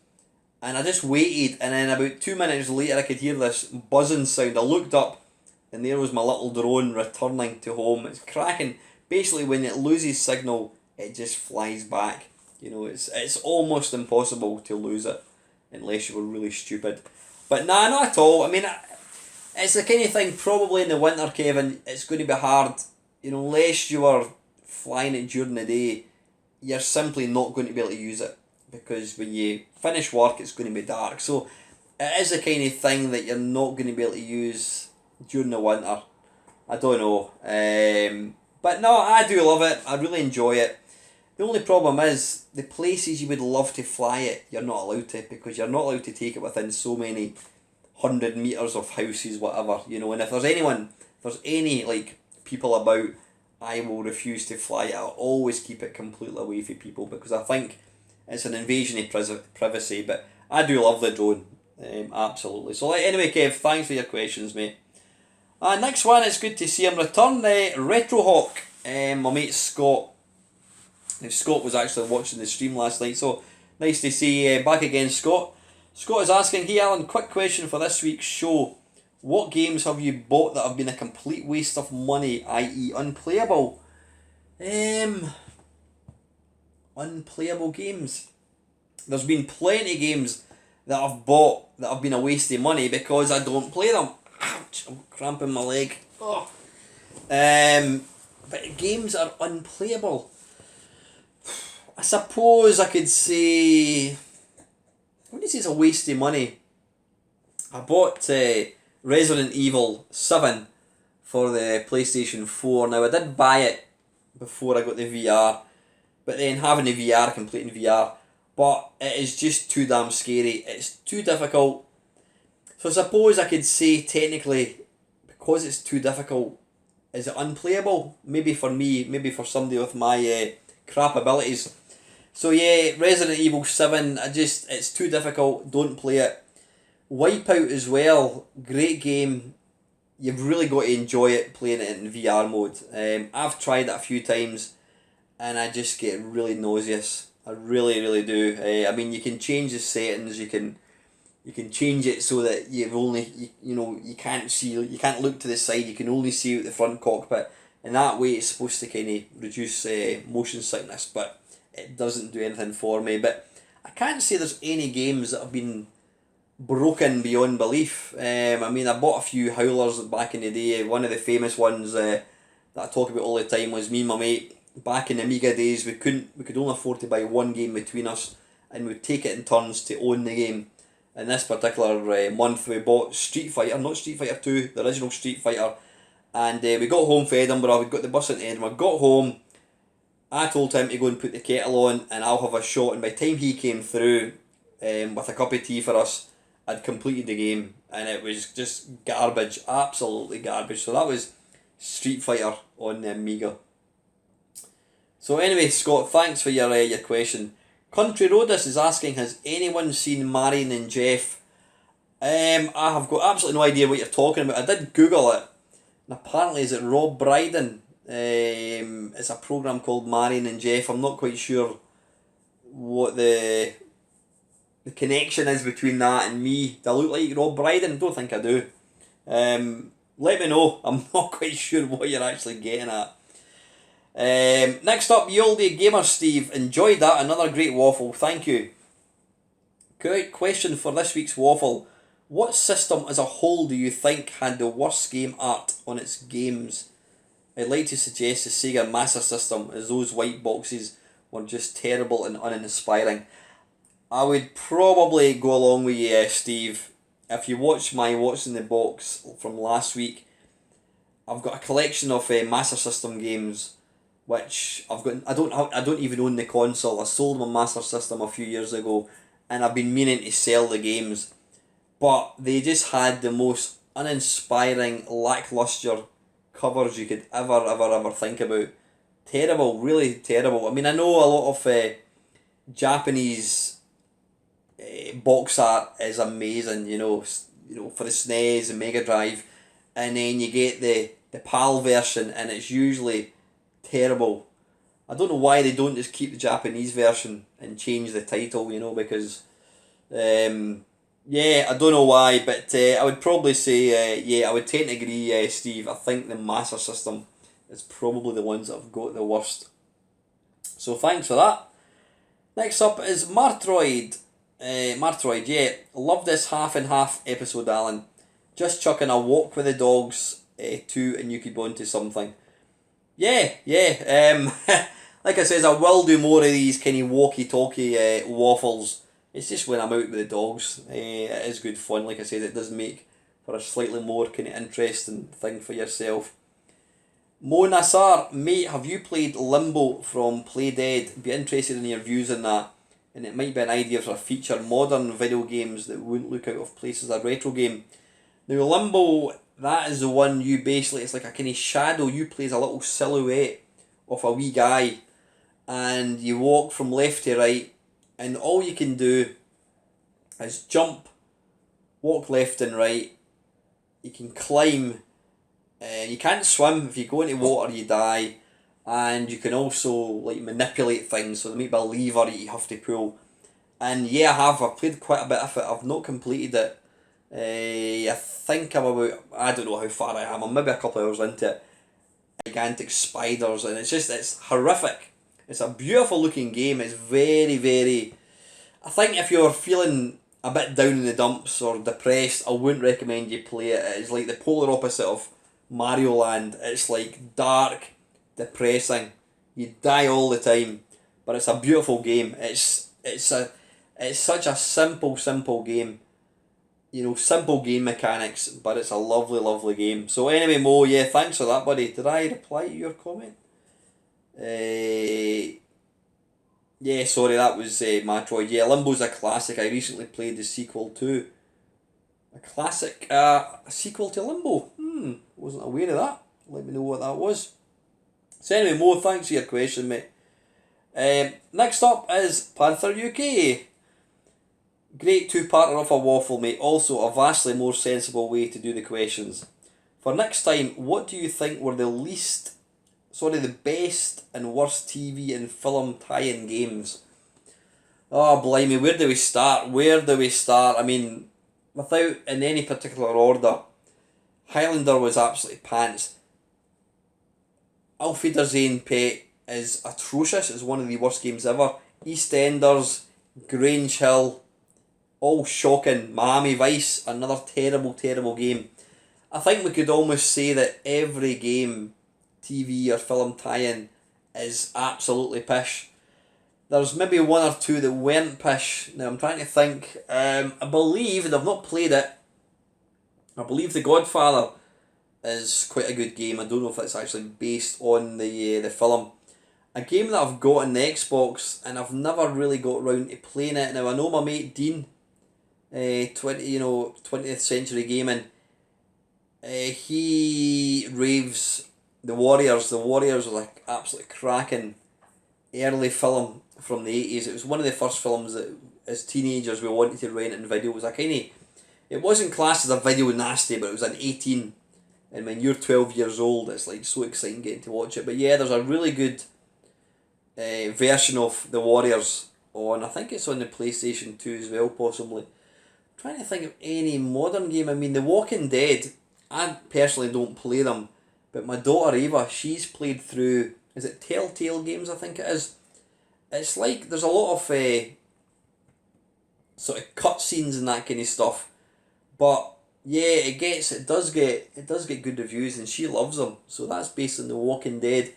And I just waited, and then about 2 minutes later I could hear this buzzing sound. I looked up, and there was my little drone returning to home. It's cracking. Basically, when it loses signal, it just flies back. You know, it's almost impossible to lose it, unless you were really stupid. But nah, not at all. I mean, it's the kind of thing, probably in the winter, Kevin, it's going to be hard. You know, unless you are flying it during the day, you're simply not going to be able to use it, because when you finish work it's going to be dark. So it is the kind of thing that you're not going to be able to use during the winter. I don't know, but no, I do love it. I really enjoy it. The only problem is the places you would love to fly it, you're not allowed to, because you're not allowed to take it within so many 100 metres of houses, whatever, you know. And if there's any like people about, I will refuse to fly it. I'll always keep it completely away from people, because I think it's an invasion of privacy. But I do love the drone, absolutely. So anyway, Kev, thanks for your questions, mate. Next one, it's good to see him return. Retrohawk, my mate Scott. Now, Scott was actually watching the stream last night, so nice to see you back again, Scott. Scott is asking, hey Alan, quick question for this week's show. What games have you bought that have been a complete waste of money, i.e. unplayable? Unplayable games. There's been plenty of games that I've bought that have been a waste of money because I don't play them. Ouch, I'm cramping my leg. Oh. But games are unplayable. I suppose I could say, when you say it's a waste of money, I bought Resident Evil 7 for the PlayStation 4. Now, I did buy it before I got the VR, but then having the VR, completing VR, but it is just too damn scary. It's too difficult. So I suppose I could say technically, because it's too difficult, is it unplayable? Maybe for me, maybe for somebody with my crap abilities. So yeah, Resident Evil 7, it's too difficult, don't play it. Wipeout as well, great game. You've really got to enjoy it playing it in VR mode. I've tried it a few times and I just get really nauseous. I really, really do. I mean, you can change the settings, you can change it so that you can't see, you can't look to the side, you can only see out the front cockpit, and that way it's supposed to kind of reduce motion sickness, but it doesn't do anything for me. But I can't say there's any games that have been broken beyond belief. I mean, I bought a few howlers back in the day. One of the famous ones that I talk about all the time was me and my mate. Back in the Amiga days, we could only afford to buy one game between us, and we'd take it in turns to own the game. In this particular month, we bought Street Fighter, not Street Fighter 2, the original Street Fighter, and we got home from Edinburgh. We got the bus into Edinburgh, got home. I told him to go and put the kettle on, and I'll have a shot. And by the time he came through with a cup of tea for us, I'd completed the game, and it was just garbage, absolutely garbage. So that was Street Fighter on the Amiga. So anyway, Scott, thanks for your question. Country Roadus is asking, has anyone seen Marion and Jeff? I have got absolutely no idea what you're talking about. I did Google it, and apparently is it Rob Brydon? It's a programme called Marion and Jeff. I'm not quite sure what the connection is between that and me. Do I look like Rob Brydon? I don't think I do. Let me know. I'm not quite sure what you're actually getting at. Next up, Yoldi Gamer Steve. Enjoyed that. Another great waffle. Thank you. Great question for this week's waffle. What system as a whole do you think had the worst game art on its games? I'd like to suggest the Sega Master System, as those white boxes were just terrible and uninspiring. I would probably go along with you, Steve. If you watch my What's in the Box from last week, I've got a collection of Master System games, which I've got. I don't even own the console. I sold my Master System a few years ago, and I've been meaning to sell the games, but they just had the most uninspiring, lackluster covers you could ever think about. Terrible, really terrible. I mean, I know a lot of Japanese box art is amazing. For the SNES and Mega Drive, and then you get the PAL version, and it's usually terrible. I don't know why they don't just keep the Japanese version and change the title. Because yeah, I don't know why, but I would probably say yeah, I would tend to agree, Steve. I think the Master System is probably the ones that have got the worst. So thanks for that. Next up is Martroid. Martroid, yeah, love this half and half episode, Alan. Just chucking a walk with the dogs too, and you could go into something. Yeah, yeah. Like I says, I will do more of these kind of walkie-talkie waffles. It's just when I'm out with the dogs. It is good fun. Like I said, it does make for a slightly more kind of interesting thing for yourself. Mo Nassar, mate, have you played Limbo from Play Dead? Be interested in your views on that. And it might be an idea for a feature modern video games that wouldn't look out of place as a retro game. Now Limbo, that is the one you basically, it's like a kind of shadow. You play as a little silhouette of a wee guy, and you walk from left to right, and all you can do is jump, walk left and right. You can climb. You can't swim. If you go into water, you die. And you can also like manipulate things. So there might be a lever that you have to pull. And yeah, I've played quite a bit of it. I've not completed it. I think I'm about, I don't know how far I am. I'm maybe a couple of hours into it. Gigantic spiders, and it's horrific. It's a beautiful looking game. It's very, very, I think if you're feeling a bit down in the dumps or depressed, I wouldn't recommend you play it. It's like the polar opposite of Mario Land. It's like dark, depressing. You die all the time, but it's a beautiful game. It's such a simple game. Simple game mechanics, but it's a lovely game. So anyway, Mo, yeah, thanks for that, buddy. Did I reply to your comment? Yeah, sorry, that was Metroid. Yeah, Limbo's a classic. I recently played the sequel to a classic, a sequel to Limbo. Wasn't aware of that. Let me know what that was. So anyway, Mo, thanks for your question, mate. Next up is Panther UK. Great two-parter of a waffle, mate. Also a vastly more sensible way to do the questions. For next time, what do you think were the best and worst TV and film tie-in games? Oh, blimey, where do we start? I mean, without in any particular order, Highlander was absolutely pants. Auf Wiedersehen, Pet is atrocious. It's one of the worst games ever. EastEnders, Grange Hill, all shocking. Miami Vice, another terrible game. I think we could almost say that every game, TV or film tie-in, is absolutely pish. There's maybe one or two that weren't pish. Now I'm trying to think. I believe, and I've not played it, I believe The Godfather is quite a good game. I don't know if it's actually based on the film. A game that I've got on the Xbox and I've never really got round to playing it. Now I know my mate Dean, 20th Century Gaming, he raves The Warriors. The Warriors was like absolutely cracking early film from the 80s. It was one of the first films that as teenagers we wanted to rent in video. It was it wasn't classed as a video nasty, but it was an 18. And when you're 12 years old, it's like so exciting getting to watch it. But yeah, there's a really good version of The Warriors on, I think it's on the PlayStation 2 as well, possibly. I'm trying to think of any modern game. I mean, The Walking Dead, I personally don't play them, but my daughter Ava, she's played through, is it Telltale Games, I think it is. It's like, there's a lot of sort of cutscenes and that kind of stuff, But yeah, it does get good reviews, and she loves them. So that's based on The Walking Dead.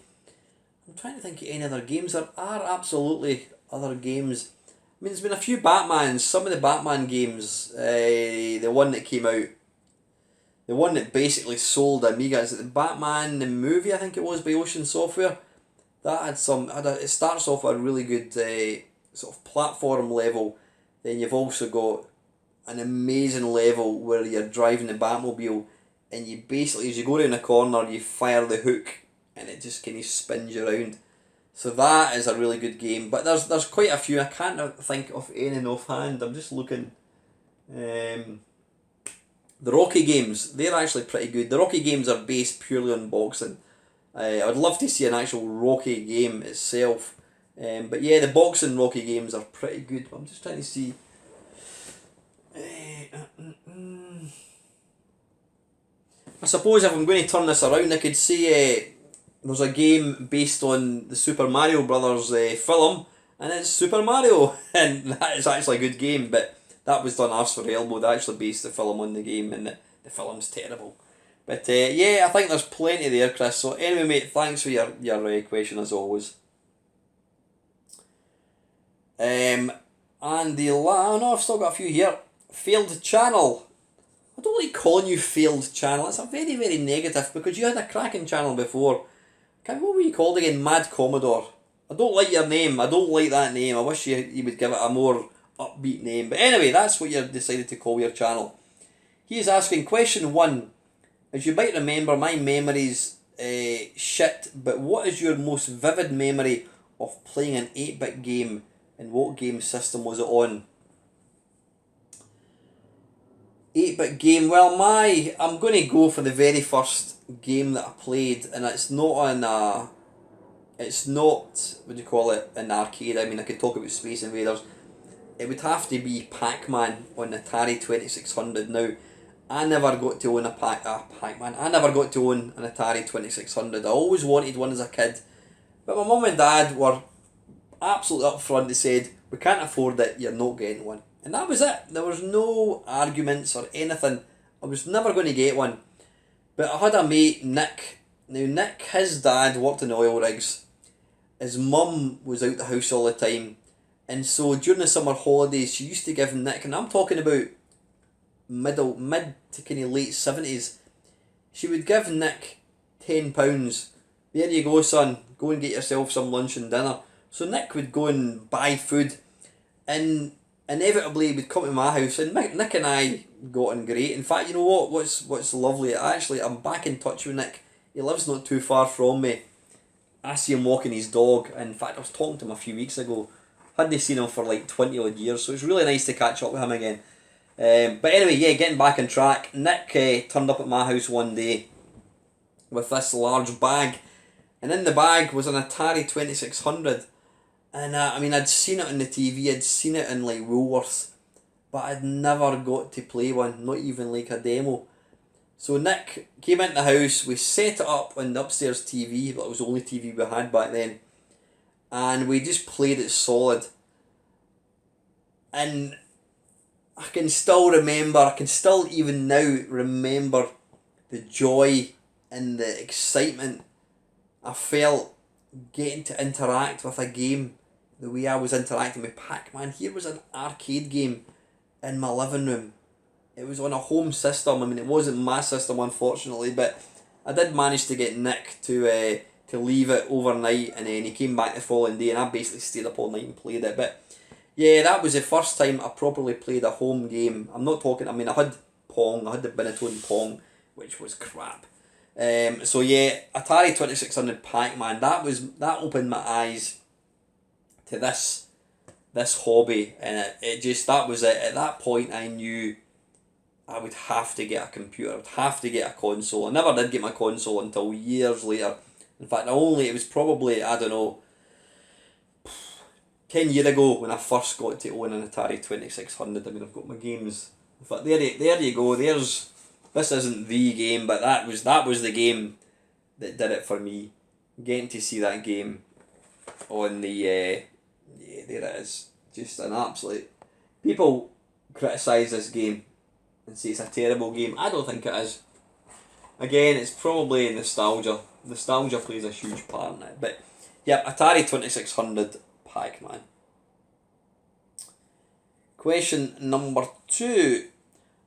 I'm trying to think of any other games. There are absolutely other games. I mean, there's been a few Batmans. Some of the Batman games, the one that came out, the one that basically sold Amiga, is it the Batman the movie? I think it was by Ocean Software. That had some. It starts off with a really good sort of platform level. Then you've also got an amazing level where you're driving the Batmobile, and you basically, as you go around a corner, you fire the hook, and it just kind of spins you around. So that is a really good game. But there's quite a few. I can't think of any offhand. I'm just looking. The Rocky games, they're actually pretty good. The Rocky games are based purely on boxing. I would love to see an actual Rocky game itself. But yeah, the boxing Rocky games are pretty good. I'm just trying to see. I suppose if I'm going to turn this around, I could say there's a game based on the Super Mario Brothers film, and it's Super Mario, and that is actually a good game, but that was done arse for elbow. They actually based the film on the game, and the film's terrible. But yeah, I think there's plenty there, Chris. So anyway, mate, thanks for your question as always. And no, I've still got a few here. Failed channel. I don't like calling you failed channel. It's a very, very negative, because you had a cracking channel before. What were you called again? Mad Commodore. I don't like your name. I don't like that name. I wish you would give it a more upbeat name. But anyway, that's what you decided to call your channel. He is asking, question 1. As you might remember, my memory's shit, but what is your most vivid memory of playing an 8-bit game, and what game system was it on? 8-bit game, well, I'm going to go for the very first game that I played, and it's not what do you call it, an arcade. I mean, I could talk about Space Invaders. It would have to be Pac-Man on Atari 2600. Now, I never got to own a Pac-Man. I never got to own an Atari 2600. I always wanted one as a kid, but my mum and dad were absolutely upfront. They said, we can't afford it, you're not getting one. And that was it. There was no arguments or anything. I was never going to get one. But I had a mate, Nick. Now, Nick, his dad worked in oil rigs. His mum was out the house all the time. And so during the summer holidays, she used to give Nick, and I'm talking about mid to kind of late 70s, she would give Nick £10. There you go, son. Go and get yourself some lunch and dinner. So Nick would go and buy food, and inevitably he would come to my house, and Nick and I got on great. In fact, you know what? What's lovely? I'm back in touch with Nick. He lives not too far from me. I see him walking his dog. In fact, I was talking to him a few weeks ago. Hadn't seen him for like 20 odd years, so it's really nice to catch up with him again. But anyway, yeah, getting back on track. Nick turned up at my house one day with this large bag, and in the bag was an Atari 2600. And I mean, I'd seen it on the TV, I'd seen it in like Woolworths, but I'd never got to play one, not even like a demo. So Nick came into the house, we set it up on the upstairs TV, but it was the only TV we had back then, and we just played it solid. And I can still even now remember the joy and the excitement I felt getting to interact with a game the way I was interacting with Pac-Man. Here was an arcade game in my living room. It was on a home system. I mean, it wasn't my system, unfortunately, but I did manage to get Nick to leave it overnight, and then he came back the following day, and I basically stayed up all night and played it. But yeah, that was the first time I properly played a home game. I'm not talking, I mean, I had Pong, I had the Binatone Pong, which was crap. So yeah, Atari 2600 Pac-Man, that opened my eyes to this hobby, and it just, that was it. At that point I knew I would have to get a computer, I would have to get a console. I never did get my console until years later. In fact, it was probably, I don't know, 10 years ago when I first got to own an Atari 2600. I mean, I've got my games. In fact, there you go, this isn't the game, but that was the game that did it for me. Getting to see that game on the, yeah, there it is. Just an absolute... People criticise this game, and say it's a terrible game. I don't think it is. Again, it's probably nostalgia. Nostalgia plays a huge part in it. But yeah, Atari 2600 Pac-Man. Question number 2.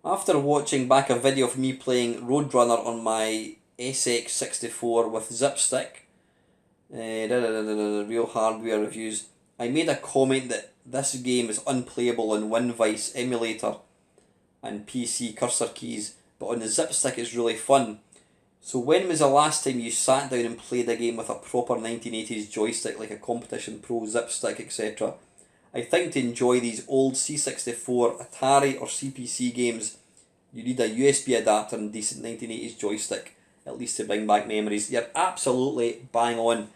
After watching back a video of me playing Roadrunner on my SX64 with Zipstick, real hardware reviews, I made a comment that this game is unplayable on WinVice emulator and PC cursor keys, but on the Zipstick it's really fun. So when was the last time you sat down and played a game with a proper 1980s joystick like a Competition Pro, Zipstick, etc.? I think to enjoy these old C64, Atari or CPC games, you need a USB adapter and decent 1980s joystick, at least to bring back memories. You're absolutely bang on.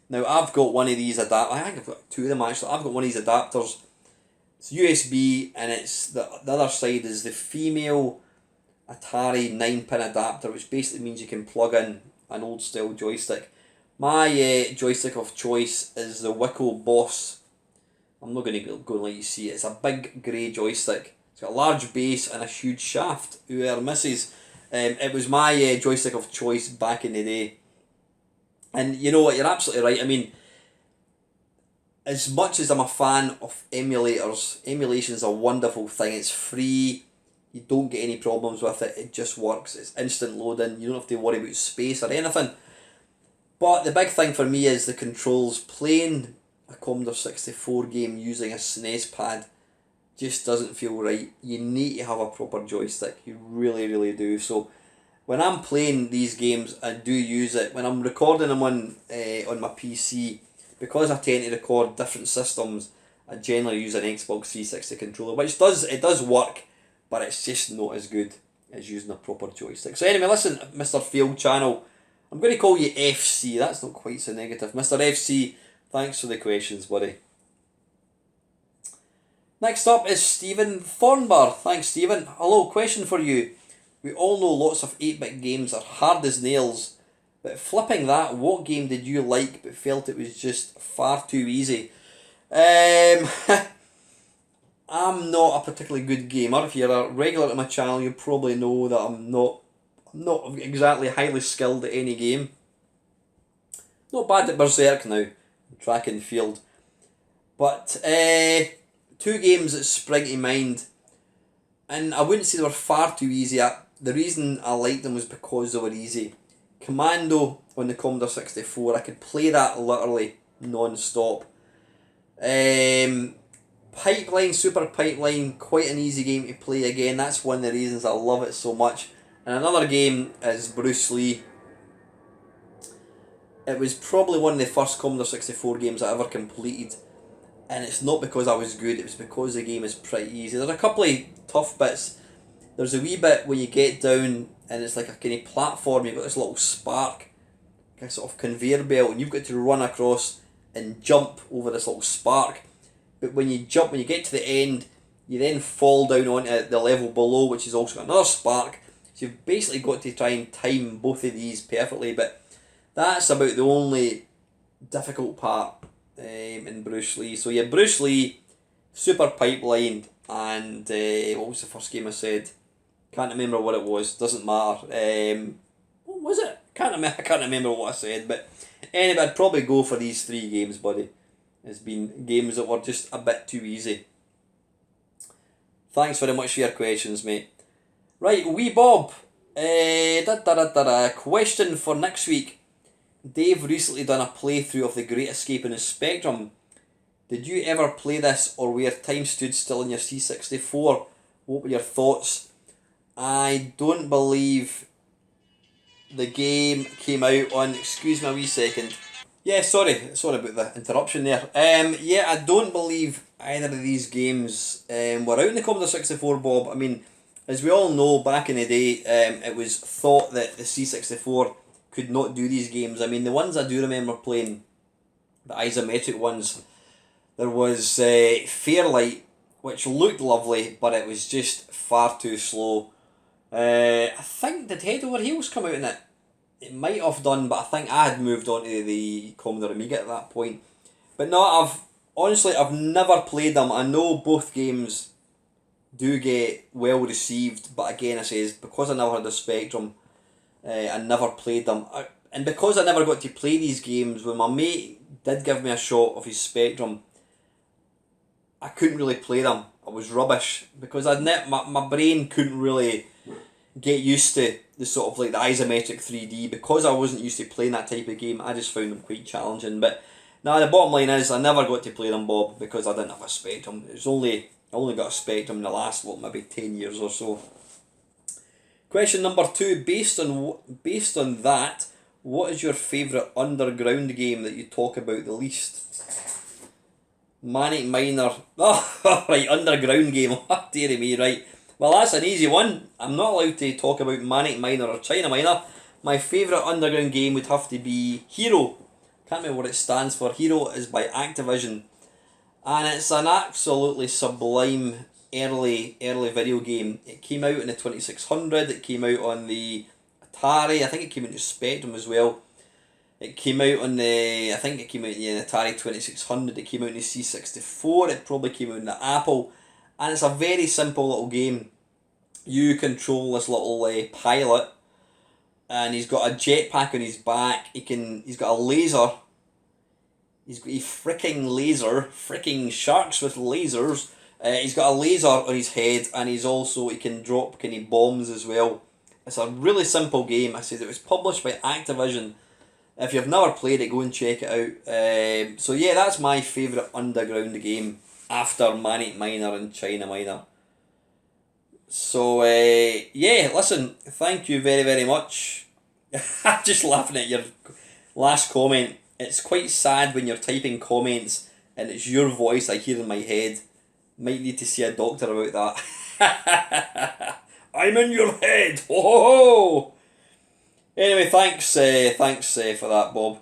Now I've got one of these adapters, I think I've got 2 of them actually. I've got one of these adapters. It's USB and it's the other side is the female Atari 9-pin adapter, which basically means you can plug in an old style joystick. My joystick of choice is the Wicco Boss. I'm not going to go and let you see it. It's a big grey joystick. It's got a large base and a huge shaft. Whoever misses. It was my joystick of choice back in the day. And you know what, you're absolutely right. I mean, as much as I'm a fan of emulators, emulation is a wonderful thing. It's free. You don't get any problems with it. It just works. It's instant loading. You don't have to worry about space or anything. But the big thing for me is the controls. Playing a Commodore 64 game using a SNES pad just doesn't feel right. You need to have a proper joystick. You really, really do. So when I'm playing these games, I do use it. When I'm recording them on my PC, because I tend to record different systems, I generally use an Xbox 360 controller, which does work, but it's just not as good as using a proper joystick. So anyway, listen, Mr. Field Channel, I'm going to call you FC. That's not quite so negative. Mr. FC, thanks for the questions, buddy. Next up is Stephen Thornbar. Thanks, Stephen. Hello, question for you. We all know lots of 8-bit games are hard as nails, but flipping that, what game did you like but felt it was just far too easy? I'm not a particularly good gamer. If you're a regular to my channel, you probably know that I'm not exactly highly skilled at any game. Not bad at Berserk now, track and field. But 2 games that spring to mind, and I wouldn't say they were far too easy. The reason I liked them was because they were easy. Commando on the Commodore 64, I could play that literally non-stop. Pipeline, Super Pipeline, quite an easy game to play again. That's one of the reasons I love it so much. And another game is Bruce Lee. It was probably one of the first Commodore 64 games I ever completed. And it's not because I was good, it was because the game is pretty easy. There's a couple of tough bits. There's a wee bit when you get down and it's like a kind of platform, you've got this little spark, a sort of conveyor belt, and you've got to run across and jump over this little spark. But when you jump, when you get to the end, you then fall down onto the level below, which is also got another spark. So you've basically got to try and time both of these perfectly, but that's about the only difficult part in Bruce Lee. So yeah, Bruce Lee, Super Pipeline, and what was the first game I said? Can't remember what it was, doesn't matter. What was it? I can't remember what I said, but anyway, I'd probably go for these 3 games, buddy. It's been games that were just a bit too easy. Thanks very much for your questions, mate. Right, wee Bob. Question for next week. Dave recently done a playthrough of The Great Escape in the Spectrum. Did you ever play this, or where time stood still in your C64? What were your thoughts? I don't believe the game came out on... Excuse me a wee second. Yeah, sorry about the interruption there. Yeah, I don't believe either of these games were out in the Commodore 64, Bob. I mean, as we all know, back in the day, it was thought that the C64 could not do these games. I mean, the ones I do remember playing, the isometric ones, there was Fairlight, which looked lovely, but it was just far too slow. I think, did Head Over Heels come out in it? It might have done, but I think I had moved on to the Commodore Amiga at that point. But no, I've never played them. I know both games do get well received, but again I says, because I never had a Spectrum, I never played them. And because I never got to play these games, when my mate did give me a shot of his Spectrum, I couldn't really play them. I was rubbish, because my brain couldn't really get used to the sort of like the isometric 3D, because I wasn't used to playing that type of game. I just found them quite challenging. But now the bottom line is I never got to play them, Bob, because I didn't have a Spectrum. I only got a Spectrum in the last maybe 10 years or so. Question number 2, based on that, what is your favourite underground game that you talk about the least? Manic Miner. Oh, right, underground game. Oh, dearie me, right. Well, that's an easy one. I'm not allowed to talk about Manic Miner or China Miner. My favourite underground game would have to be Hero. Can't remember what it stands for. Hero is by Activision. And it's an absolutely sublime early video game. It came out in the 2600. It came out on the Atari. I think it came into Spectrum as well. It came out on the, I think it came out in the Atari 2600, it came out in the C64, it probably came out in the Apple, and it's a very simple little game. You control this little pilot, and he's got a jetpack on his back, he's got a laser, he's got a freaking sharks with lasers, he's got a laser on his head, and he can drop bombs as well. It's a really simple game. I said it was published by Activision. If you've never played it, go and check it out. So yeah, that's my favourite underground game after Manic Miner and China Miner. So yeah, listen, thank you very, very much. I'm just laughing at your last comment. It's quite sad when you're typing comments and it's your voice I hear in my head. Might need to see a doctor about that. I'm in your head. Ho ho ho! Anyway, thanks for that, Bob.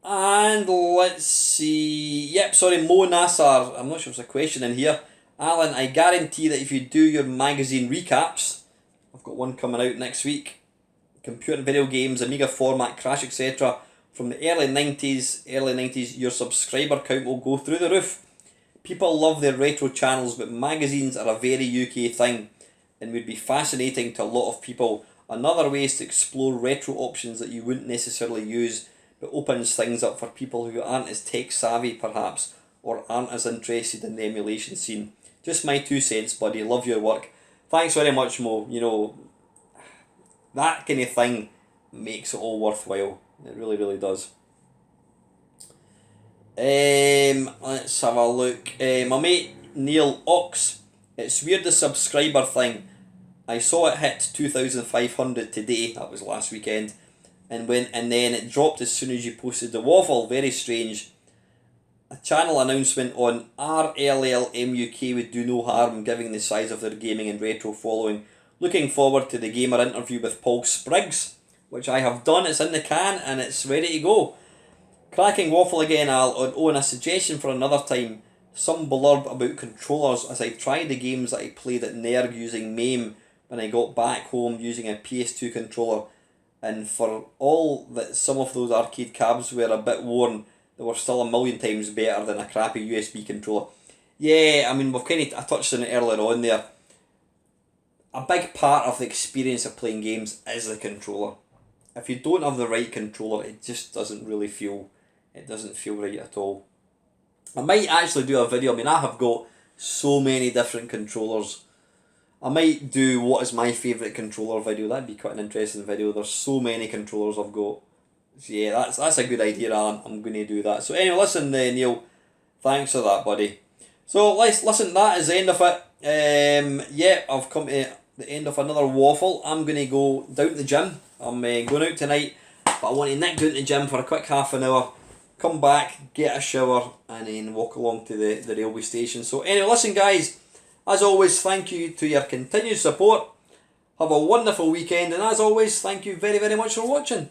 And let's see. Yep, sorry, Mo Nassar. I'm not sure if there's a question in here. Alan, I guarantee that if you do your magazine recaps, I've got one coming out next week. Computer and video games, Amiga format, Crash, etc. From the early 90s, your subscriber count will go through the roof. People love their retro channels, but magazines are a very UK thing and would be fascinating to a lot of people. Another way is to explore retro options that you wouldn't necessarily use, but opens things up for people who aren't as tech savvy perhaps, or aren't as interested in the emulation scene. Just my 2 cents, buddy. Love your work. Thanks very much, Mo. You know, that kind of thing makes it all worthwhile. It really, really does. Let's have a look. My mate Neil Ox. It's weird, the subscriber thing. I saw it hit 2,500 today. That was last weekend, and then it dropped as soon as you posted the waffle. Very strange. A channel announcement on RLLMUK would do no harm, given the size of their gaming and retro following. Looking forward to the gamer interview with Paul Spriggs, which I have done. It's in the can and it's ready to go. Cracking waffle again, Al. Oh, and a suggestion for another time. Some blurb about controllers, as I tried the games that I played at NERG using MAME when I got back home using a PS2 controller, and for all that some of those arcade cabs were a bit worn, they were still a million times better than a crappy USB controller. Yeah, I mean, I touched on it earlier on there. A big part of the experience of playing games is the controller. If you don't have the right controller, it just doesn't really feel, it doesn't feel right at all. I might actually do a video. I mean, I have got so many different controllers. I might do what is my favourite controller video. That'd be quite an interesting video. There's so many controllers I've got. So yeah, that's a good idea, Alan. I'm going to do that. So anyway, listen, Neil, thanks for that, buddy. So listen, that is the end of it. Yeah, I've come to the end of another waffle. I'm going to go down to the gym. I'm going out tonight, but I want to nick down to the gym for a quick half an hour, come back, get a shower, and then walk along to the railway station. So anyway, listen, guys, as always, thank you to your continued support. Have a wonderful weekend, and as always, thank you very, very much for watching.